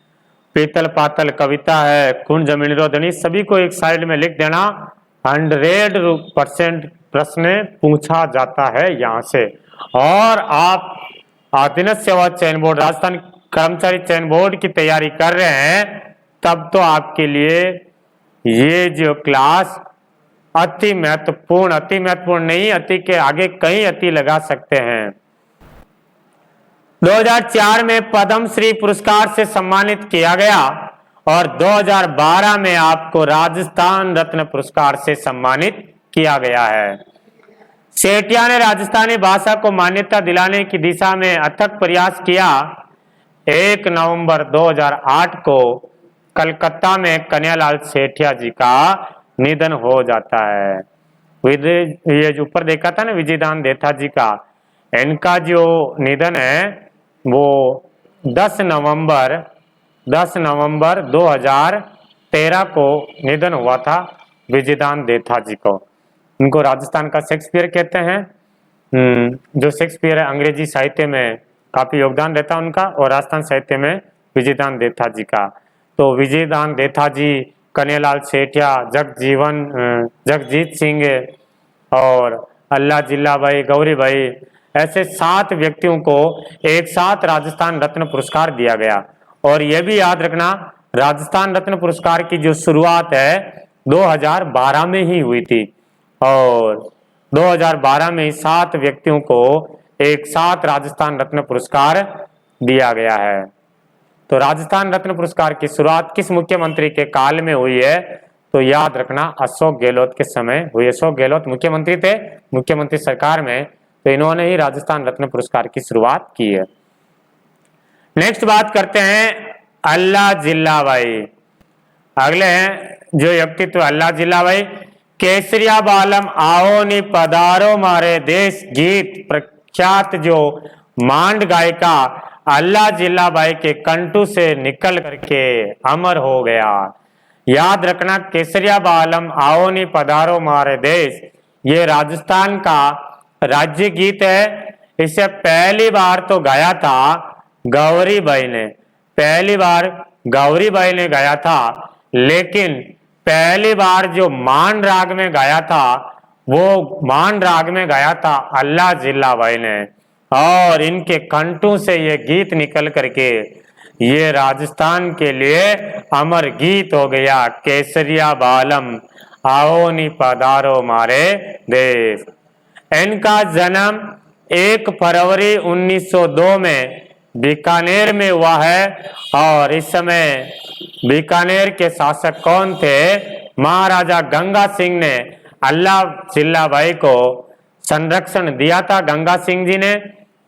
पीतल पातल कविता है, कुंज जमीन सभी को एक साइड में लिख देना। 100% प्रश्न पूछा जाता है यहाँ से। और आप अधीनस्थ सेवा चयन बोर्ड, राजस्थान कर्मचारी चयन बोर्ड की तैयारी कर रहे हैं, तब तो आपके लिए ये जो क्लास अति महत्वपूर्ण नहीं, अति के आगे कई अति लगा सकते हैं। 2004 में पद्म श्री पुरस्कार से सम्मानित किया गया और 2012 में आपको राजस्थान रत्न पुरस्कार से सम्मानित किया गया है। सेठिया ने राजस्थानी भाषा को मान्यता दिलाने की दिशा में अथक प्रयास किया। 1 नवंबर 2008 को कलकत्ता में कन्हैयालाल सेठिया जी का निधन हो जाता है। ये जो ऊपर देखा था ना विजयदान देथा जी का, इनका जो निधन है वो 10 नवंबर 2013 को निधन हुआ था विजयदान देथा जी को। इनको राजस्थान का शेक्सपियर कहते हैं। जो शेक्सपियर है अंग्रेजी साहित्य में काफी योगदान रहता है उनका, और राजस्थान साहित्य में विजयदान देथा जी का। तो विजयदान देथा जी, कन्हैयालाल सेठिया, जगजीत सिंह और अल्लाह जिल्ला भाई, गौरी भाई, ऐसे 7 व्यक्तियों को एक साथ राजस्थान रत्न पुरस्कार दिया गया। और यह भी याद रखना, राजस्थान रत्न पुरस्कार की जो शुरुआत है 2012 में ही हुई थी और 2012 में 7 व्यक्तियों को एक साथ राजस्थान रत्न पुरस्कार दिया गया है। तो राजस्थान रत्न पुरस्कार की शुरुआत किस मुख्यमंत्री के काल में हुई है, तो याद रखना अशोक गहलोत के समय हुई। अशोक गहलोत मुख्यमंत्री थे, मुख्यमंत्री सरकार में, तो इन्होंने ही राजस्थान रत्न पुरस्कार की शुरुआत की है। नेक्स्ट बात करते हैं अल्लाह जिल्ला भाई। अगले हैं जो व्यक्तित्व अल्लाह जिल्ला भाई। केसरिया बालम आओ नी पधारो मारे देश गीत प्रख्यात जो मांड गायिका अल्लाह जिल्ला भाई के कंठों से निकल करके अमर हो गया। याद रखना, केसरिया बालम आओ नी पधारो मारे देश, ये राजस्थान का राज्य गीत है। इसे पहली बार तो गाया था गौरी बाई ने, पहली बार गौरी बाई ने गाया था, लेकिन पहली बार जो मान राग में गाया था वो मान राग में गाया था अल्लाह जिल्ला बाई ने, और इनके कंठों से ये गीत निकल करके ये राजस्थान के लिए अमर गीत हो गया, केसरिया बालम आओ नी पधारो मारे देश। इनका जन्म 1 फरवरी 1902 में बीकानेर में हुआ है, और इस समय बीकानेर के शासक कौन थे? महाराजा गंगा सिंह ने अल्लाह जिल्ला बाई को संरक्षण दिया था। गंगा सिंह जी ने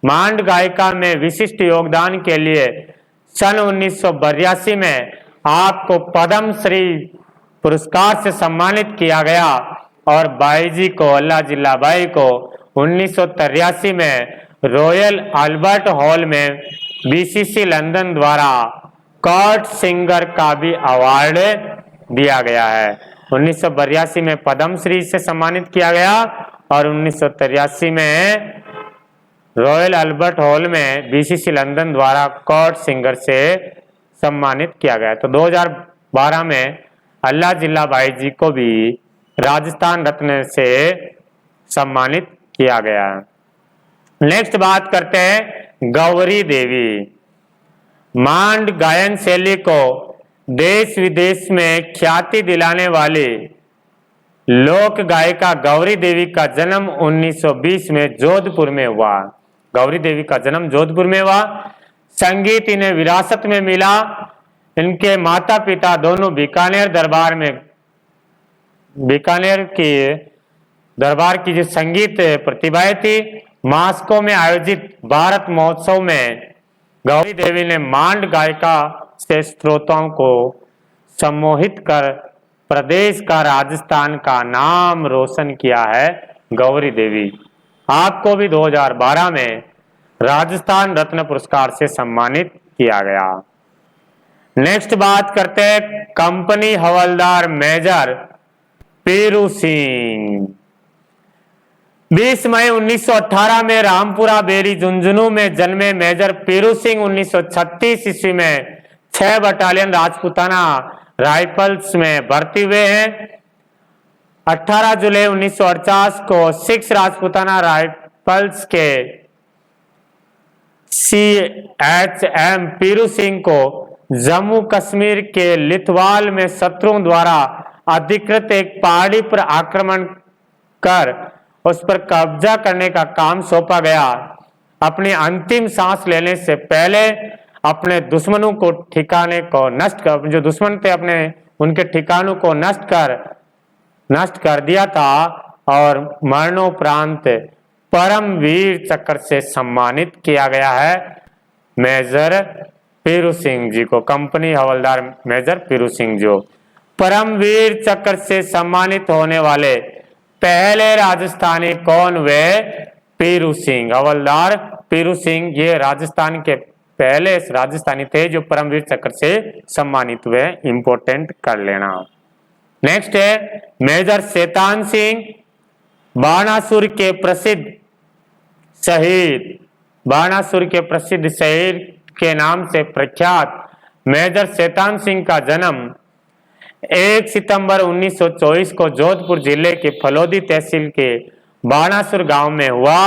मांड गायिका में विशिष्ट योगदान के लिए सन 1982 में आपको पद्म श्री पुरस्कार से सम्मानित किया गया, और बाई जी को, अल्लाह जिल्ला बाई को 1983 में रॉयल अल्बर्ट हॉल में बीसीसी लंदन द्वारा कोर्ट सिंगर का भी अवार्ड दिया गया है। 1982 में पद्मश्री से सम्मानित किया गया, और 1983 में रॉयल अल्बर्ट हॉल में बीसीसी लंदन द्वारा कोर्ट सिंगर से सम्मानित किया गया। तो 2012 में अल्लाह जिल्ला बाई जी को भी राजस्थान रत्न से सम्मानित किया गया। नेक्स्ट बात करते हैं गौरी देवी। मांड गायन शैली को देश विदेश में ख्याति दिलाने वाली लोक गायिका गौरी देवी का जन्म 1920 में जोधपुर में हुआ। गौरी देवी का जन्म जोधपुर में हुआ। संगीत इन्हें विरासत में मिला। इनके माता पिता दोनों बीकानेर दरबार में, बीकानेर के दरबार की जो संगीत प्रतिभाएं थी, मास्को में आयोजित भारत महोत्सव में गौरी देवी ने मांड गायिका से श्रोताओं को सम्मोहित कर प्रदेश का, राजस्थान का नाम रोशन किया है गौरी देवी। आपको भी 2012 में राजस्थान रत्न पुरस्कार से सम्मानित किया गया। नेक्स्ट बात करते हैं कंपनी हवलदार मेजर पीरू सिंह। 20 मई 1918 में रामपुरा बेरी झुंझुनू में जन्मे मेजर पीरू सिंह 1936 ईस्वी में 6 बटालियन राजपूताना राइफल्स में भर्ती हुए हैं। 18 जुलाई 1948 को 6 राजपूताना राइफल्स के CHM पीरू सिंह को जम्मू कश्मीर के लिथवाल में शत्रुओं द्वारा अधिकृत एक पहाड़ी पर आक्रमण कर उस पर कब्जा करने का काम सौंपा गया। अपनी अंतिम सांस लेने से पहले अपने दुश्मनों को ठिकाने को नष्ट कर, जो दुश्मन थे अपने उनके ठिकानों को नष्ट कर दिया था, और मरणोपरांत परमवीर चक्र से सम्मानित किया गया है मेजर पीरू सिंह जी को। कंपनी हवलदार मेजर पीरू सिंह जो परमवीर चक्र से सम्मानित होने वाले पहले राजस्थानी कौन वे? पीरू सिंह, हवलदार पीरू सिंह। ये राजस्थान के पहले राजस्थानी थे जो परमवीर चक्र से सम्मानित हुए। इंपोर्टेंट कर लेना। नेक्स्ट है मेजर शैतान सिंह, बाणासुर के प्रसिद्ध शहीद, बाणासुर के प्रसिद्ध शहीद के नाम से प्रख्यात मेजर शैतान सिंह का जन्म 1 सितंबर 1924 को जोधपुर जिले के फलोदी तहसील के बाणासुर गांव में हुआ।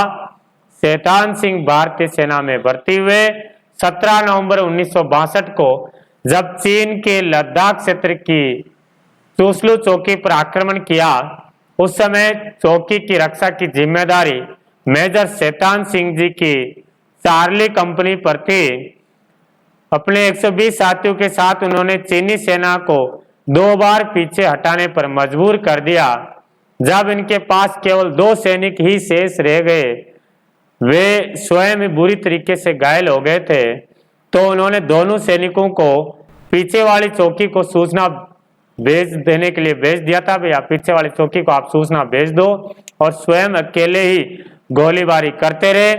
शैतान सिंह भारतीय सेना में भर्ती हुए। 17 नवंबर 1962 को जब चीन के लद्दाख क्षेत्र की चूसलू चौकी पर आक्रमण किया, उस समय चौकी की रक्षा की जिम्मेदारी मेजर शैतान सिंह जी की चार्ली कंपनी पर थी। अपने 120 साथियों के साथ उन्होंने चीनी सेना को 2 बार पीछे हटाने पर मजबूर कर दिया। जब इनके पास केवल 2 सैनिक ही शेष रह गए, वे स्वयं बुरी तरीके से घायल हो गए थे, तो उन्होंने दोनों सैनिकों को पीछे वाली चौकी को सूचना भेज देने के लिए भेज दिया था, भैया पीछे वाली चौकी को आप सूचना भेज दो, और स्वयं अकेले ही गोलीबारी करते रहे।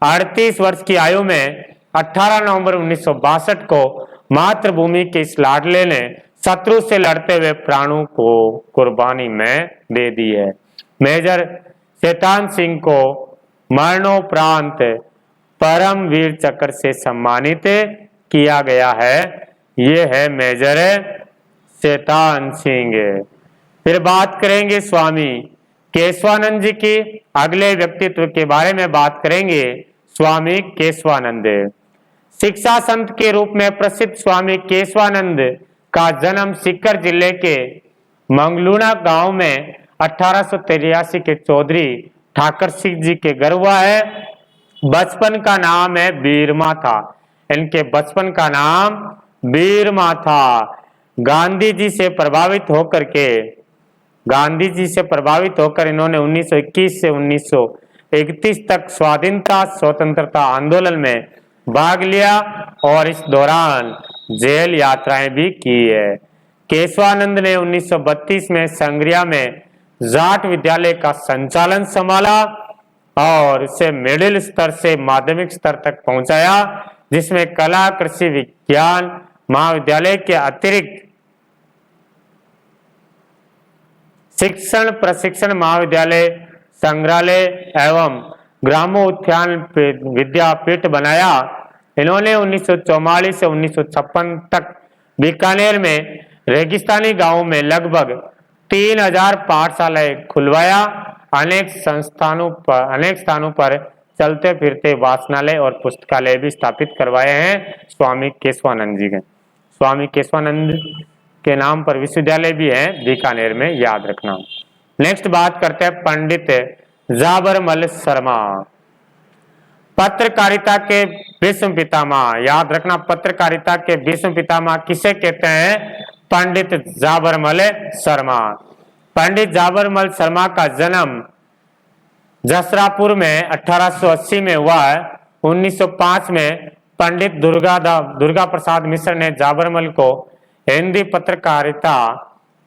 38 वर्ष की आयु में 18 नवंबर 1962 को मातृभूमि के इस लाडले ने शत्रु से लड़ते हुए प्राणों को कुर्बानी में दे दी है। मेजर शैतान सिंह को मरणोपरांत परम वीर चक्र से सम्मानित किया गया है। ये है मेजर शैतान सिंह। फिर बात करेंगे स्वामी केशवानंद जी की। अगले व्यक्तित्व के बारे में बात करेंगे स्वामी केशवानंद। शिक्षा संत के रूप में प्रसिद्ध स्वामी केशवानंद का जन्म सीकर जिले के मंगलूना गांव में 1883 के चौधरी ठाकर सिंह जी के घर हुआ है। बचपन का नाम है बीरमा था। इनके बचपन का नाम बीरमा था। गांधी जी से प्रभावित होकर इन्होंने 1921 से 1931 तक स्वाधीनता स्वतंत्रता आंदोलन में भाग लिया और इस दौरान जेल यात्राएं भी की है। केशवानंद ने 1932 में संग्रिया में जाट विद्यालय का संचालन संभाला और इसे मिडिल स्तर से माध्यमिक स्तर तक पहुंचाया, जिसमें कला कृषि विज्ञान महाविद्यालय के अतिरिक्त शिक्षण प्रशिक्षण महाविद्यालय, संग्रहालय एवं ग्रामोद्यान विद्यापीठ बनाया। इन्होंने 1944 से 1956 तक बीकानेर में रेगिस्तानी गांवों में लगभग 3000 पाठशालाएं खुलवाया। अनेक स्थानों पर चलते फिरते वाचनालय और पुस्तकालय भी स्थापित करवाए हैं स्वामी केशवानंद जी के। स्वामी केशवानंद के नाम पर विश्वविद्यालय भी है बीकानेर में, याद रखना। नेक्स्ट बात करते हैं पंडित जाबरमल शर्मा। पत्रकारिता के विश्व पितामह, याद रखना, पत्रकारिता के विश्व पितामह किसे कहते हैं? पंडित जाबरमल शर्मा। पंडित जाबरमल शर्मा का जन्म जसरापुर में 1880 में हुआ है। 1905 में पंडित दुर्गा प्रसाद मिश्र ने जाबरमल को हिंदी पत्रकारिता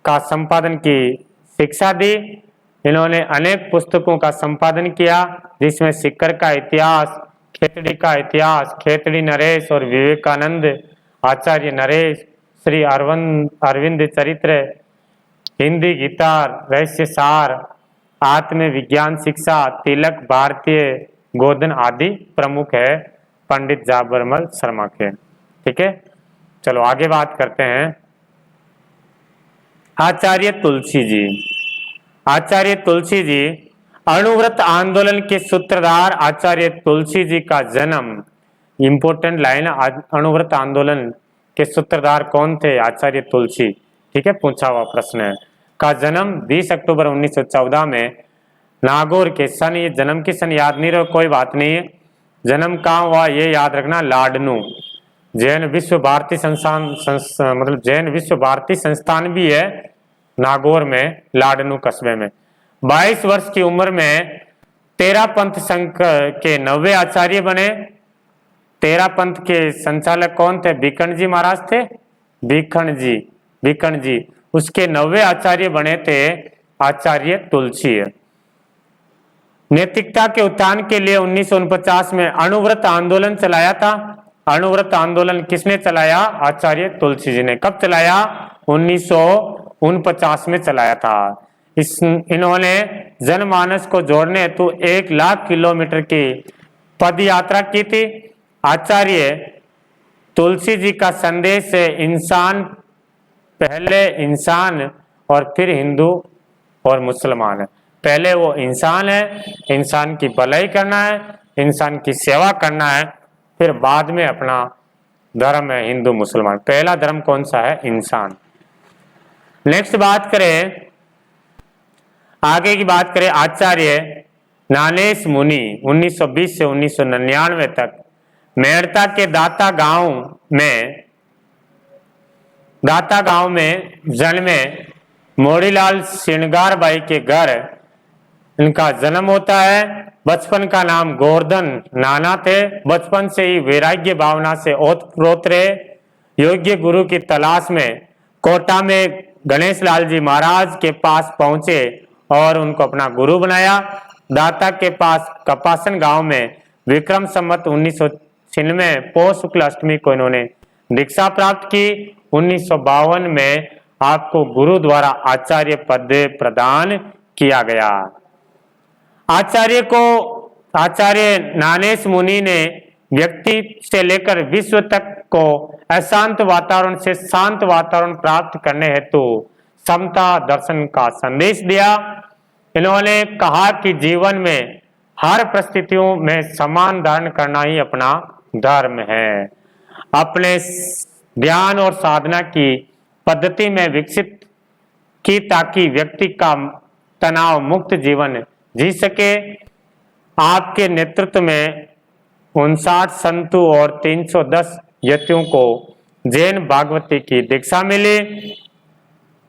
का संपादन की शिक्षा दी। इन्होंने अनेक पुस्तकों का संपादन किया, जिसमें सिक्कर का इतिहास, खेतड़ी का इतिहास, खेतड़ी नरेश और विवेकानंद, आचार्य नरेश, श्री अरविंद चरित्र, हिंदी गीता, रहस्य सार, आत्म विज्ञान शिक्षा, तिलक, भारतीय गोधन आदि प्रमुख है पंडित जाबरमल शर्मा के। ठीक है, चलो आगे बात करते हैं। आचार्य तुलसी जी। आचार्य तुलसी जी अणुव्रत आंदोलन के सूत्रधार आचार्य तुलसी जी का जन्म, इंपोर्टेंट लाइन, अणुव्रत आंदोलन के सूत्रधार कौन थे? आचार्य तुलसी। ठीक है, पूछा हुआ प्रश्न है। का जन्म 20 अक्टूबर 1914 में नागौर के सन, ये जन्म की सन याद नहीं रहो कोई बात नहीं है, जन्म कहाँ हुआ ये याद रखना, लाडनू। जैन विश्व भारती संस्थान मतलब जैन विश्व भारती संस्थान भी है नागौर में, लाडनू कस्बे में। 22 वर्ष की उम्र में 13 पंथ संघ के 90 आचार्य बने। 13 पंथ के संचालक कौन थे? बीकण जी महाराज थे, बीकण जी। उसके 90 आचार्य बने थे आचार्य तुलसी। नैतिकता के उत्थान के लिए 1949 में अणुव्रत आंदोलन चलाया था। अणुव्रत आंदोलन किसने चलाया? आचार्य तुलसी जी ने। कब चलाया? 1949 में चलाया था। इन्होंने जनमानस को जोड़ने हेतु 1 लाख किलोमीटर की पद यात्रा की थी। आचार्य तुलसी जी का संदेश है, इंसान पहले इंसान और फिर हिंदू और मुसलमान है। पहले वो इंसान है, इंसान की भलाई करना है, इंसान की सेवा करना है, फिर बाद में अपना धर्म है हिंदू मुसलमान। पहला धर्म कौन सा है? इंसान। नेक्स्ट बात करें, आगे की बात करें, आचार्य ज्ञानेश मुनि 1920 से 1999 तक मेड़ता के दाता गांव में जन्मे। मोड़ीलाल श्रृंगार बाई के घर इनका जन्म होता है। बचपन का नाम गोवर्धन नाना थे। बचपन से ही वैराग्य भावना से ओतप्रोत रहे। योग्य गुरु की तलाश में कोटा में गणेश लाल जी महाराज के पास पहुंचे और उनको अपना गुरु बनाया। दाता के पास कपासन गांव में विक्रम संवत 1996 पौष शुक्ल अष्टमी को इन्होंने दीक्षा प्राप्त की 1952 में आपको गुरु द्वारा आचार्य पद प्रदान किया गया। आचार्य ज्ञानेश मुनि ने व्यक्ति से लेकर विश्व तक को अशांत वातावरण से शांत वातावरण प्राप्त करने हेतु समता दर्शन का संदेश दिया। इन्होंने कहा कि जीवन में हर परिस्थितियों में समान धारण करना ही अपना धर्म है। अपने ध्यान और साधना की पद्धति में विकसित की ताकि व्यक्ति का तनाव मुक्त जीवन जी सके। आपके नेतृत्व में 59 संतों और 310 यतियों को जैन भागवती की दीक्षा मिली।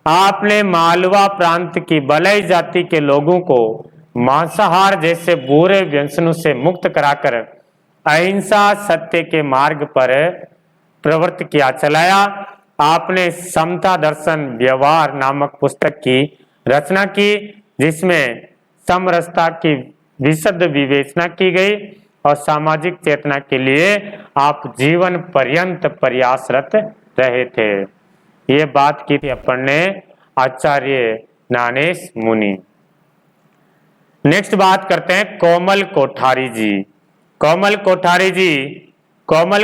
आपने मालवा प्रांत की बलई जाति के लोगों को मांसाहार जैसे बुरे व्यसनों से मुक्त कराकर अहिंसा सत्य के मार्ग पर प्रवृत्त किया चलाया। आपने समता दर्शन व्यवहार नामक पुस्तक की रचना की, जिसमें समरसता की विशद विवेचना की गई और सामाजिक चेतना के लिए आप जीवन पर्यंत प्रयासरत रहे थे। ये बात की थी अपन ने आचार्य ज्ञानेश मुनि। नेक्स्ट बात करते हैं कोमल कोठारी जी। कोमल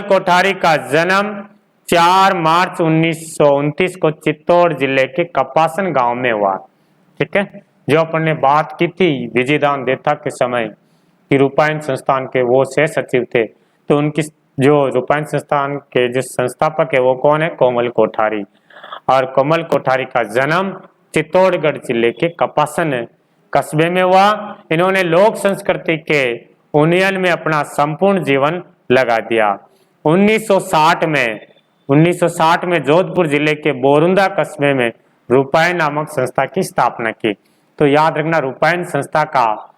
कोठारी का जन्म 4 मार्च 1929 को चित्तौड़ जिले के कपासन गांव में हुआ। ठीक है, जो अपन ने बात की थी विजयदान देवता के समय कि रूपायन संस्थान के वो से सचिव थे, तो उनकी जो रूपायन संस्थान के जो संस्थापक है वो कौन है? कोमल कोठारी। और कोमल कोठारी का जन्म चित्तौड़गढ़ जिले के कपासन कस्बे में हुआ। इन्होंने लोक संस्कृति के उन्नयन में अपना संपूर्ण जीवन लगा दिया। 1960 में जोधपुर जिले के बोरुंदा कस्बे में रूपायन नामक संस्था की स्थापना की। तो याद रखना, रूपायन संस्था का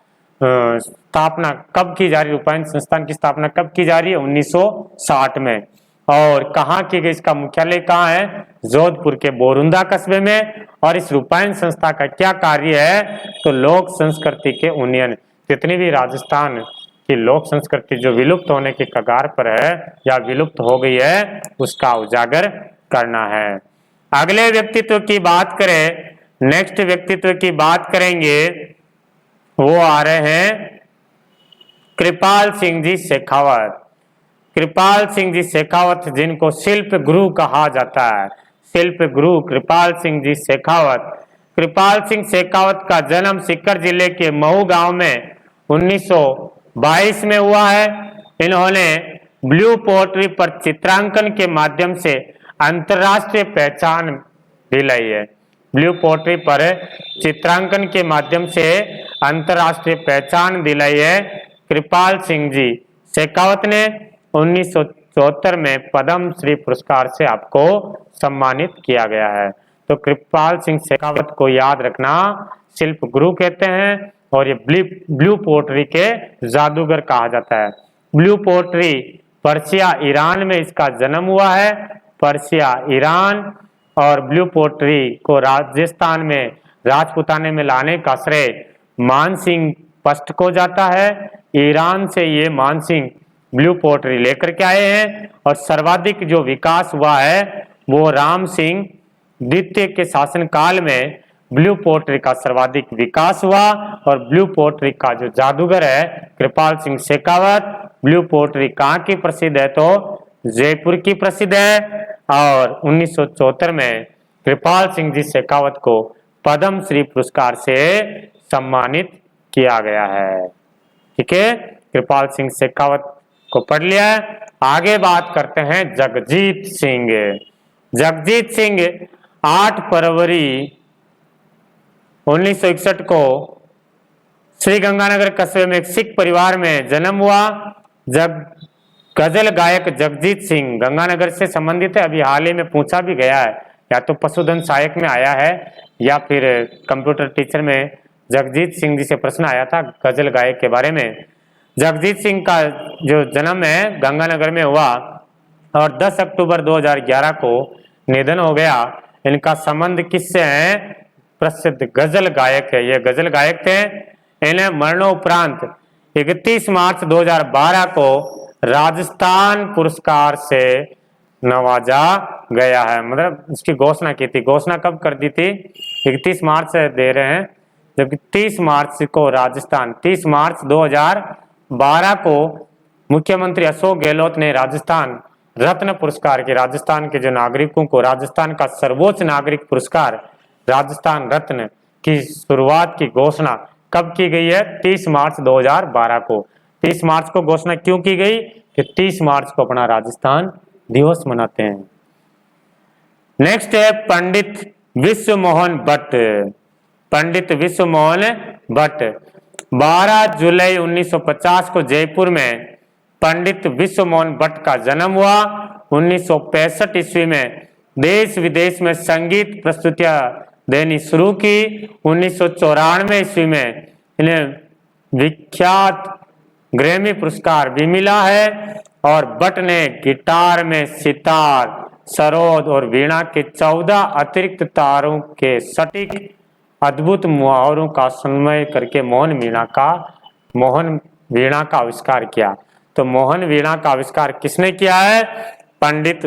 स्थापना कब की जा रही है? रूपायन संस्थान की स्थापना कब की जा रही है? 1960 में। और कहाँ की गई? इसका मुख्यालय कहाँ है? जोधपुर के बोरुंदा कस्बे में। और इस रूपायन संस्था का क्या कार्य है? तो लोक संस्कृति के उन्नयन, जितनी भी राजस्थान की लोक संस्कृति जो विलुप्त होने के कगार पर है या विलुप्त हो गई है, उसका उजागर करना है। अगले व्यक्तित्व की बात करें, नेक्स्ट व्यक्तित्व की बात करेंगे, वो आ रहे हैं कृपाल सिंह जी शेखावत। कृपाल सिंह जी शेखावत, जिनको शिल्प गुरु कहा जाता है, शिल्प गुरु कृपाल सिंह जी शेखावत। कृपाल सिंह शेखावत का जन्म सीकर जिले के महू गांव में 1922 में हुआ है। इन्होंने ब्लू पोट्री पर चित्रांकन के माध्यम से अंतर्राष्ट्रीय पहचान दिलाई है। ब्लू पोट्री पर चित्रांकन के माध्यम से अंतर्राष्ट्रीय पहचान दिलाई है कृपाल सिंह जी शेखावत ने। 1974 में पद्म श्री पुरस्कार से आपको सम्मानित किया गया है। तो कृपाल सिंह शेखावत को याद रखना, शिल्प गुरु कहते हैं और ये ब्लू पोट्री के जादूगर कहा जाता है। ब्लू पोट्री पर्सिया ईरान में इसका जन्म हुआ है, पर्सिया ईरान। और ब्लू पोट्री को राजस्थान में राजपुताने में लाने का श्रेय मानसिंह पष्ट को जाता है। ईरान से ये मानसिंह ब्लू पोट्री लेकर के आए हैं और सर्वाधिक जो विकास हुआ है वो राम सिंह द्वितीय के शासनकाल में ब्लू पोट्री का सर्वाधिक विकास हुआ। और ब्लू पोट्री का जो जादूगर है कृपाल सिंह शेखावत। ब्लू पोट्री कहाँ की प्रसिद्ध है? तो जयपुर की प्रसिद्ध है। और 1974 में कृपाल सिंह जी शेखावत को पद्म श्री पुरस्कार से सम्मानित किया गया है। ठीक है, कृपाल सिंह शेखावत को पढ़ लिया है। आगे बात करते हैं जगजीत सिंह। जगजीत सिंह 8 फरवरी 1961 को श्री गंगानगर कस्बे में एक सिख परिवार में जन्म हुआ। गजल गायक जगजीत सिंह गंगानगर से संबंधित है। अभी हाल ही में पूछा भी गया है, या तो पशुधन सहायक में आया है या फिर कंप्यूटर टीचर में जगजीत सिंह जी से प्रश्न आया था गजल गायक के बारे में। जगजीत सिंह का जो जन्म है गंगानगर में हुआ और 10 अक्टूबर 2011 को निधन हो गया। इनका संबंध किससे है? प्रसिद्ध गजल गायक है, ये गजल गायक थे। इन्हें मरणोपरांत 31 मार्च 2012 को राजस्थान पुरस्कार से नवाजा गया है, मतलब उसकी घोषणा की थी। घोषणा कब कर दी थी? 31 मार्च से दे रहे हैं, जबकि 30 मार्च को 30 मार्च 2012 को मुख्यमंत्री अशोक गहलोत ने राजस्थान रत्न पुरस्कार के, राजस्थान के जो नागरिकों को राजस्थान का सर्वोच्च नागरिक पुरस्कार राजस्थान रत्न की शुरुआत की घोषणा कब की गई है? 30 मार्च 2012 को। 30 मार्च को घोषणा क्यों की गई? कि 30 मार्च को अपना राजस्थान दिवस मनाते हैं। नेक्स्ट है पंडित विश्व मोहन भट्ट। पंडित विश्व मोहन भट्ट 12 जुलाई 1950 को जयपुर में पंडित विश्व मोहन भट्ट का जन्म हुआ। 1965 ईस्वी में देश विदेश में संगीत प्रस्तुतियां देनी शुरू की। 1994 ईस्वी में इन्हें विख्यात ग्रैमी पुरस्कार भी मिला है। और भट्ट ने गिटार में सितार, सरोद और वीणा के 14 अतिरिक्त तारों के सटीक अद्भुत मुहावरों का समन्वय करके मोहन वीणा का आविष्कार किया। तो मोहन वीणा का आविष्कार किसने किया है? पंडित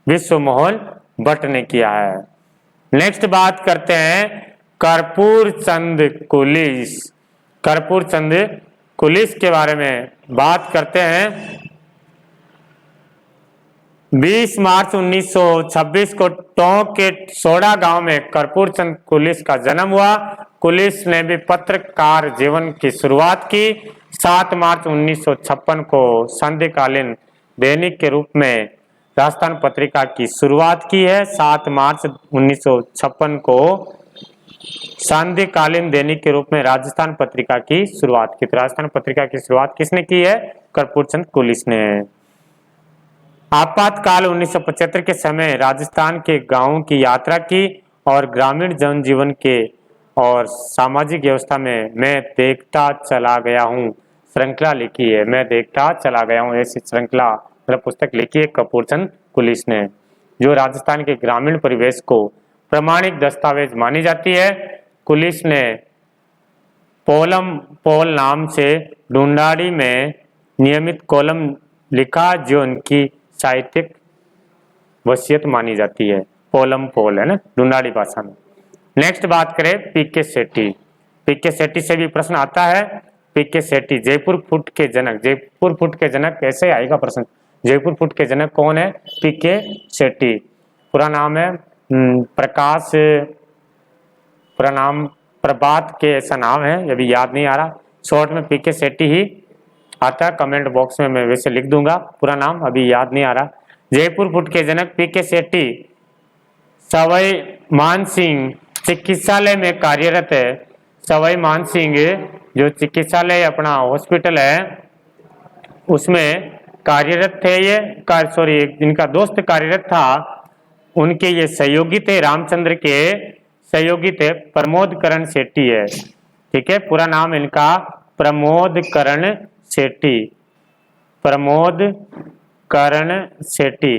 विश्व मोहन भट्ट ने किया है। नेक्स्ट बात करते हैं कर्पूर चंद कुलिस। कर्पूर चंद कुलिस के बारे में बात करते हैं। 20 मार्च 1926 को टोंक के सोडा गांव में कर्पूर चंद कुलिस का जन्म हुआ। कुलिस ने भी पत्रकार जीवन की शुरुआत की। 7 मार्च 1956 को संध्याकालीन दैनिक के रूप में राजस्थान पत्रिका की शुरुआत की है। 7 मार्च 1956 को संध्याकालीन दैनिक के रूप में राजस्थान पत्रिका की शुरुआत की। तो राजस्थान पत्रिका की शुरुआत किसने की है? कर्पूर चंद कुलिस ने। आपातकाल 1975 के समय राजस्थान के गांवों की यात्रा की और ग्रामीण जनजीवन के और सामाजिक व्यवस्था में मैं देखता चला गया हूँ श्रृंखला लिखी है। मैं देखता चला गया हूँ ऐसी श्रृंखला मतलब पुस्तक लिखी है कर्पूर चंद कुलिस ने, जो राजस्थान के ग्रामीण परिवेश को प्रमाणिक दस्तावेज मानी जाती है। कुलिस ने पोल नाम से ढूंढाड़ी में नियमित कॉलम लिखा जो उनकी साहित्यिक वसीयत मानी जाती है। पोल है ना ढूंढाड़ी भाषा में। नेक्स्ट बात करें पीके सेठी। पीके सेठी से भी प्रश्न आता है। पीके सेठी जयपुर फुट के जनक। जयपुर फुट के जनक कैसे आएगा प्रश्न? जयपुर फुट के जनक कौन है? पीके सेठी। पूरा नाम है प्रकाश, पूरा नाम प्रभात के ऐसा नाम है, अभी याद नहीं आ रहा। शॉर्ट में पीके सेठी ही आता है। कमेंट बॉक्स में मैं वैसे लिख दूंगा, पूरा नाम अभी याद नहीं आ रहा। जयपुर फुट के जनक पीके सेठी सवाई मानसिंह चिकित्सालय में कार्यरत है। सवाई मानसिंह जो चिकित्सालय अपना हॉस्पिटल है उसमें कार्यरत थे ये। इनका दोस्त कार्यरत था, उनके ये सहयोगी थे, रामचंद्र के सहयोगी थे प्रमोद करण सेठी है। ठीक है, पूरा नाम इनका प्रमोद करण सेठी। प्रमोद करण सेठी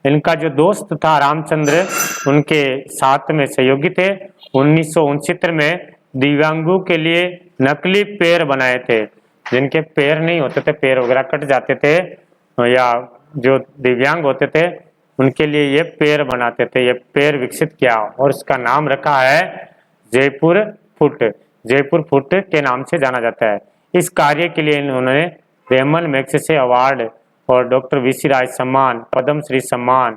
इनका जो दोस्त था रामचंद्र, उनके साथ में सहयोगी थे। 1969 में दिव्यांगों के लिए नकली पैर बनाए थे। जिनके पैर नहीं होते थे, पैर वगैरह कट जाते थे या जो दिव्यांग होते थे उनके लिए ये पैर बनाते थे। ये पैर विकसित किया और इसका नाम रखा है जयपुर फुट। जयपुर फुट के नाम से जाना जाता है। इस कार्य के लिए इन्होंने रेमन मैग्सेसे अवार्ड और डॉक्टर वीसी राय सम्मान, पद्मश्री सम्मान,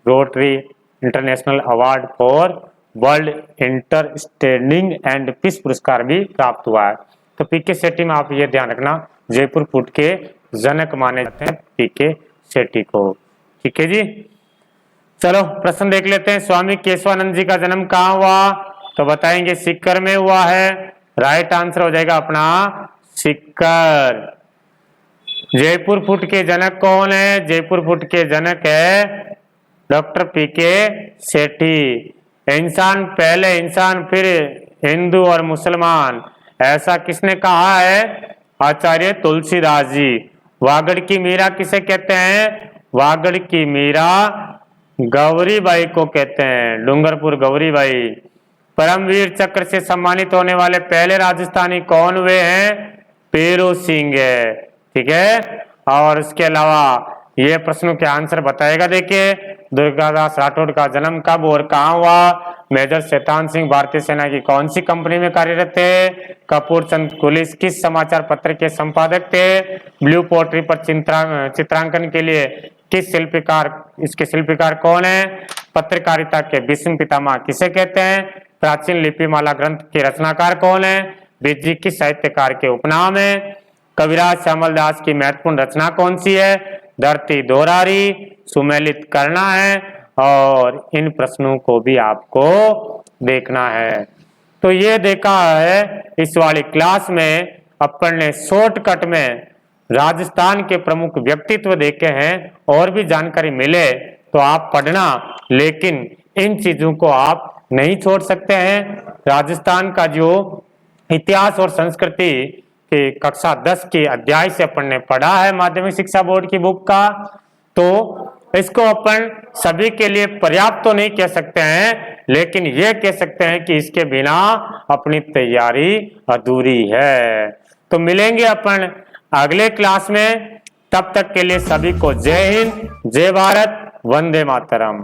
Rotary International award for world understanding and peace पुरस्कार भी प्राप्त हुआ है। तो पीके सेठी में आप ये ध्यान रखना, जयपुर फुट के जनक माने जाते हैं पीके सेठी को। ठीक है जी, चलो प्रश्न देख लेते हैं। स्वामी केशवानंद जी का जन्म कहाँ हुआ? तो बताएंगे सीकर में हुआ है। राइट आंसर हो जाएगा अपना सीकर। जयपुर फुट के जनक कौन है? जयपुर फुट के जनक है डॉक्टर पीके सेठी। इंसान पहले इंसान फिर हिंदू और मुसलमान, ऐसा किसने कहा है? आचार्य तुलसीदास जी। वागड़ की मीरा किसे कहते हैं? वागड़ की मीरा गौरीबाई को कहते हैं, डूंगरपुर गौरीबाई। परमवीर चक्र से सम्मानित होने वाले पहले राजस्थानी कौन हुए हैं? पेरू सिंह है। ठीक है, और उसके अलावा ये प्रश्नों के आंसर बताएगा। देखिए, दुर्गादास राठौड़ का जन्म कब और कहाँ हुआ? मेजर शैतान सिंह भारतीय सेना की कौन सी कंपनी में कार्यरत थे? कपूर चंद कुलिस किस समाचार पत्र के संपादक थे? ब्लू पोट्री पर चित्रांकन के लिए किस शिल्पकार, इसके शिल्पकार कौन है? पत्रकारिता के भीष्म पितामह किसे कहते हैं? प्राचीन लिपिमाला ग्रंथ के रचनाकार कौन है? बिज्जी किस साहित्यकार के उपनाम है? कविराज श्यामल दास की महत्वपूर्ण रचना कौन सी है? धरती दोहरारी, सुमेलित करना है, और इन प्रश्नों को भी आपको देखना है। तो ये देखा है इस वाली क्लास में अपन ने शॉर्टकट में राजस्थान के प्रमुख व्यक्तित्व देखे हैं। और भी जानकारी मिले तो आप पढ़ना, लेकिन इन चीजों को आप नहीं छोड़ सकते हैं। राजस्थान का जो इतिहास और संस्कृति की कक्षा 10 के अध्याय से अपन ने पढ़ा है माध्यमिक शिक्षा बोर्ड की बुक का, तो इसको अपन सभी के लिए पर्याप्त तो नहीं कह सकते हैं, लेकिन यह कह सकते हैं कि इसके बिना अपनी तैयारी अधूरी है। तो मिलेंगे अपन अगले क्लास में, तब तक के लिए सभी को जय हिंद, जय भारत, वंदे मातरम।